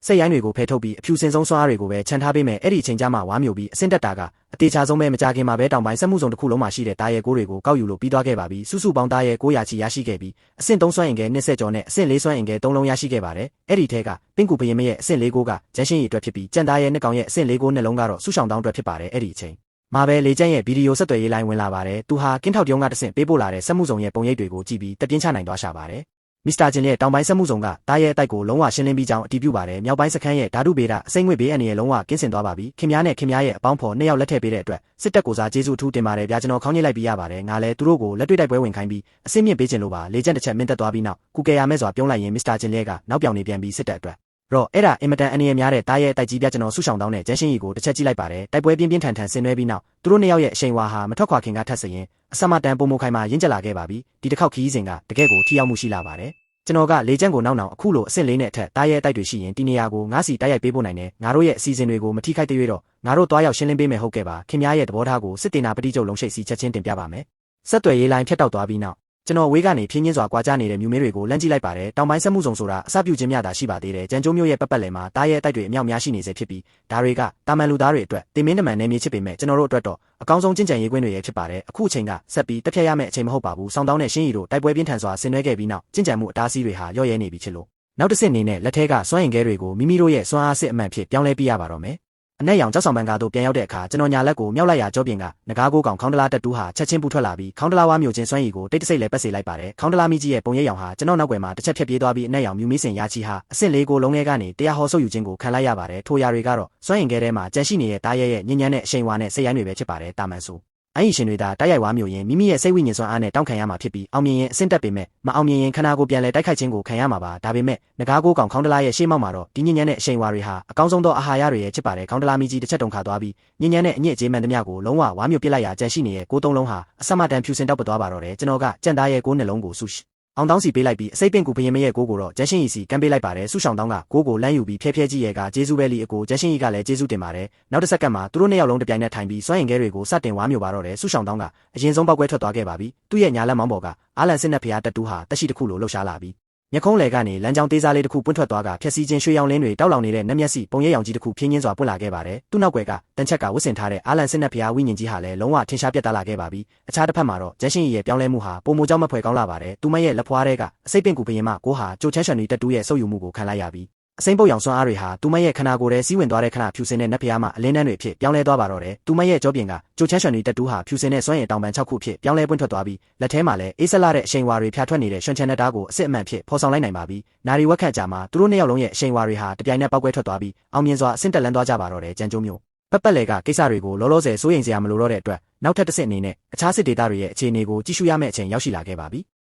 ဲစိတ်ရိုင်းတွေကိုဖယ်ထုတ်ပြီးအဖြူစင်ဆုံးစွမ်းအားတွေကိုပဲခြံထားပေးမယ်အဲ့ဒီအချိန်ကျမှဝါမျိုးပြီးအဆင့်တက်တာကအတေချာဆုံးပဲမကြခင်မှာပဲတောင်ပိုင်းစက်မှုစုံတစ်ခုလုံးမှာရှိတဲ့တားရဲကိုတွေကိုကောက်ယူလို့ပြီးသွားခဲ့ပါပြီစုစုပေါင်းတားရဲ900ချီရရှိခဲ့ပြီးအဆင့်3စွမ်းအင်ကဲ20ကျော်နဲ့အဆင့်4စွမ်းအင်ကဲ3လုံးရရှိခဲ့ပါတယ်အဲ့ဒီထဲကပင်ကူဘရင်မရဲ့အဆင့်4ကိုကဂျန်ရှင်းရီအတွက်ဖြစ်ပြီးကြံတားရဲနှစ်ကောင်ရဲ့အဆင့်4ကိုနှလုံးကတော့ဆူရှောင်းတောင်းအတွက်ဖြစ်ပါတယ်အဲ့ဒီအချိန်မှာပဲလေကျန်းရဲ့ဗီဒီယိုဆက်သွယ်ရေးလိုင်းဝင်လာပါတယ်သူဟာကင်းထောက်တုံးကတဆင့်ပေးပို့လာတဲ့စက်မှုစုံရဲ့ပုံရိပ်တွေကိုကြည့်ပြီးတက်ပြင်းချနိုင်သွားရှာပါတယ်မစ္စတာဂျင်ရဲ့တောင်ပိုင်းစက်မှုစုံကတားရဲအတိုက်ကိုလုံးဝရှင်းလင်းပြီးကြောင်းအတည်ပြုပါတယ်မြောက်ပိုင်းစခန်းရဲ့ဓာတုဗေဒအစိမ့်ငွေဘေးအန္တရာယ်လုံးဝကင်းစင်သွားပါပြီခင်ဗျားနဲ့ခင်ဗျားရဲ့အပေါင်းဖော်နှစ်ယောက်လက်ထည့်ပေးတဲ့အတွက်စစ်တပ်ကိုစားကျေးဇူးထူးတင်ပါတယ်ဗျာကျွန်တော်ခေါင်းညှိလိုက်ပြီးရပါတယ်ငါလည်းသူတို့ကိုလက်တွေ့တိုက်ပွဲဝင်ခိုင်းပြီးအစိမ့်မြင့်ပေးခြင်းလို့ပါလေကျန်းတစ်ချက်မင်းသက်သွားပြီးနောက်ကုကေယာမဲ့စွာပြုံးလိုက်ရင်မစ္စတာဂျင်ရဲ့ကနောက်ပြောင်နေပြန်ပြီးစစ်တပ်အတွက်တော့အဲ့ဒါအင်မတန်အနေရများတဲ့တားရဲတိုက်ကြီးပြကျွန်တော်ဆူရှောင်းတောင်းတဲ့ဂျန်ရှင်းကြီးကိုတစ်ချက်ကြည့်လိုက်ပါတယ်တိုက်ပွဲပြင်းပြင်းထန်ထန်ဆင်နွှဲပြီးနောက်သူတို့နှစ်ယောက်ရဲ့အရှိန်ဝါဟာမထွက်ခွာခင်ကထပ်စရင်အစမတန်ပုံမခိုင်မှာရင့်ကျက်လာခဲ့ပါပြီဒီတစ်ခေါက်ခီးစဉ်ကတကယ့်ကိုထိရောက်မှုရှိလာပါတယ်ကျွန်တော်ကလေကျန်းကိုနောက်အခုလိုအဆင့်လေးနဲ့အထက်တားရဲတိုက်တွေရှိရင်ဒီနေရာကိုငါးစီတိုက်ရိုက်ပေးဖို့နိုင်တယ်ငါတို့ရဲ့အစီအစဉ်တွေကိုမထိခိုက်သေးရတော့ငါတို့တွားရောက်ရှင်းလင်းပေးမယ်ဟုတ်ကဲ့ပါခင်ဗျားရဲ့သဘောထားကိုစစ်တေနာပတိကျုပ်လုံးရှိတ်စီချက်ချင်းတင်ပြပါမယ်ဆက်သွယ်ရေးလိုင်းဖြတ်တောက်သွားပြီးနောက်ကျွန်တော်ဝေးကနေဖြင်းချင်းစွာကွာကြားနေတဲ့မြူမင်းတွေကိုလမ်းကြည့်လိုက်ပါတယ်တောင်ပိုင်းစက်မှုစုံဆိုတာအစပြုခြင်းများတာရှိပါသေးတယ်ကြံကျိုးမျိုးရဲ့ပတ်ပတ်လည်မှာတားရဲတိုက်တွေအမြောက်များရှိနေစေဖြစ်ပြီးဒါတွေကတာမန်လူသားတွေအတွက်တင်မင်းတမန်နေမြေချစ်ပေမဲ့ကျွန်တော်တို့အတွက်တော့အကောင်းဆုံးကျင့်ကြံရေးခွင့်တွေရဲ့ဖြစ်ပါတယ်အခုအချိန်ကဆက်ပြီးတက်ဖြတ်ရမယ့်အချိန်မဟုတ်ပါဘူးစောင်းတောင်းနဲ့ရှင်းရီတို့တိုက်ပွဲပြင်းထန်စွာဆင်နွှဲခဲ့ပြီးနောက်ကျင့်ကြံမှုအတားအဆီးတွေဟာရော့ရဲနေပြီဖြစ်လို့နောက်တစ်ဆင့်အနေနဲ့လက်ထဲကစွမ်းအင်ခဲတွေကိုမိမိတို့ရဲ့စွမ်းအားစစ်အမှန်ဖြစ်ပြောင်းလဲပြရပါတော့မယ်အနက်ရောင်ကြောက်ဆောင်ပန်းကားတို့ပြန်ရောက်တဲ့အခါကျွန်တော်ညာလက်ကိုမြောက်လိုက်ရာကြောပြင်ကငကားကိုကောင်ခေါင်းတလားတက်တူးဟာချက်ချင်းပူထွက်လာပြီးခေါင်းတလားဝါမျိုးချင်းစွမ်းရည်ကိုတိတ်တဆိတ်လဲပတ်စေလိုက်ပါတယ်ခေါင်းတလားမိကြီးရဲ့ပုံရိပ်ရောင်ဟာကျွန်တော်နောက်ွယ်မှာတစ်ချက်ဖြတ်ပြေးသွားပြီးအနက်ရောင်မြူမီးစင်ရာချီဟာအဆင့်လေးကိုလုံးထဲကနေတရားဟောဆုပ်ယူခြင်းကိုခံလိုက်ရပါတယ်ထိုရာတွေကတော့စွမ်းအင်ခဲထဲမှာကြန့်ရှိနေတဲ့တားရဲရဲ့ညဉ့်ညမ်းတဲ့အရှိန်ဝါနဲ့စိတ်ရိုင်းတွေပဲဖြစ်ပါတယ်တာမန်ဆိုအဲ့ဒီရှင်တွေဒါတိုက်ရိုက်ဝါမျိုးရင်မိမိရဲ့စိတ်ဝိညာဉ်စွမ်းအားနဲ့တောင်းခံရမှာဖြစ်ပြီးအောင်မြင်ရင်အဆင့်တက်ပေမဲ့မအောင်မြင်ရင်ခန္ဓာကိုယ်ပြန်လဲတိုက်ခိုက်ခြင်းကိုခံရမှာပါဒါပေမဲ့ငကားကိုကောင်ခေါင်းတလားရဲ့ရှေ့မောက်မှာတော့ဒီညဉ့်ညမ်းတဲ့အရှိန်ဝါတွေဟာအကောင်းဆုံးသောအာဟာရတွေရဲ့ဖြစ်ပါတယ်ခေါင်းတလားမီကြီးတစ်ချက်တုံခါသွားပြီးညဉ့်ညမ်းတဲ့အညစ်အကြေးမှန်သမျှကိုလုံးဝဝါမျိုးပစ်လိုက်ရာကြန့်ရှိနေတဲ့ကိုသုံးလုံးဟာအစမတန်ဖြူစင်တောက်ပသွားပါတော့တယ်ကျွန်တော်ကကြံသားရဲ့ကိုနှလုံးကိုဆူ အောင်တောင်းစီပေးလိုက်ပြီးအစိတ်ပင့်ကူဘရင်မရဲ့ကိုကိုတော့ဂျန်ရှင်ဤစီကမ်းပေးလိုက်ပါတယ်ဆုရှောင်းတောင်းကကိုကိုလမ်းယူပြီးဖျဲကြီးရဲကဂျေဇူးပဲလီအကိုဂျန်ရှင်ဤကလည်းဂျေဇူးတင်ပါတယ်နောက်တစ်စက္ကန့်မှာသူတို့နှစ်ယောက်လုံးတပြိုင်နက်ထိုင်ပြီးစွမ်းရင်ခဲတွေကိုစတင်ဝါမျိုးပါတော့တယ်ဆုရှောင်းတောင်းကအရင်ဆုံးပောက်ကွဲထွက်သွားခဲ့ပါပြီသူ့ရဲ့ညာလက်မောင်းပေါ်ကအာလန်စစ်နက်ဖျားတက်တူးဟာတက်ရှိတစ်ခုလိုလှုပ်ရှားလာပြီးမျက်ခုံးလေကနေလမ်းကြောင်းသေးစားလေးတစ်ခုပွင့်ထွက်သွားကဖြက်စီးခြင်းရွှေရောင်လင်းတွေတောက်လောင်နေတဲ့နက်မျက်စိပုံရဲရောင်ကြီးတစ်ခုဖြင်းချင်းစွာပွင့်လာခဲ့ပါတယ်သူ့နောက်ွယ်ကတန်ချက်ကဝတ်ဆင်ထားတဲ့အာလန်စစ်နက်ဖျားဝိညာဉ်ကြီးဟာလည်းလုံးဝထင်ရှားပြတ်သားလာခဲ့ပါပြီအခြားတစ်ဖက်မှာတော့ဂျန်ရှင်ရဲ့ပြောင်းလဲမှုဟာပုံမကြောက်မဖွယ်ကောင်းလာပါတယ်သူမရဲ့လက်ဖွားတွေကအစိတ်ပင်ကူဘရင်မကိုဟာကြိုချမ်းရွှန်တွေတက်တူးရဲ့ဆုပ်ယူမှုကိုခံလိုက်ရပြီးအစိမ့်ပုတ်ရောင်စွမ်းအားတွေဟာသူမရဲ့ခနာကိုယ်ထဲစီးဝင်သွားတဲ့ခဏဖြူစင်တဲ့နက်ဖျားမှာအလင်းတန်းတွေအဖြစ်ပြောင်းလဲသွားပါတော့တယ်သူမရဲ့ကြောပြင်ကကြိုချမ်းရွှန်တွေတက်တူးဟာဖြူစင်တဲ့စွမ်းရည်တောင်ပန်6ခုအဖြစ်ပြောင်းလဲပွင့်ထွက်သွားပြီးလက်ထဲမှာလည်းအေးဆက်လာတဲ့အရှိန်ဝါတွေဖြာထွက်နေတဲ့ရွှန်ချန်တဲ့ဓာတ်ကိုအစစ်အမှန်ဖြစ်ဖော်ဆောင်လိုက်နိုင်ပါပြီနာရီဝက်ခန့်ကြာမှာသူတို့နှစ်ယောက်လုံးရဲ့အရှိန်ဝါတွေဟာတပြိုင်နက်ပောက်ကွဲထွက်သွားပြီးအောင်မြင်စွာအဆင့်တက်လန်းသွားကြပါတော့တယ်ကြံကျိုးမျိုးပတ်လေကကိစ္စတွေကိုလောလောဆယ်စိုးရိမ်စရာမလိုတော့တဲ့အတွက်နောက်ထပ်တစ်ဆင့်အနေနဲ့အခြားစစ်ဒေသတွေရဲ့အခြေအနေကိုကြည့်ရှုရမယ့်အချိန်ရောက်ရှိလာခဲ့ပါပြီ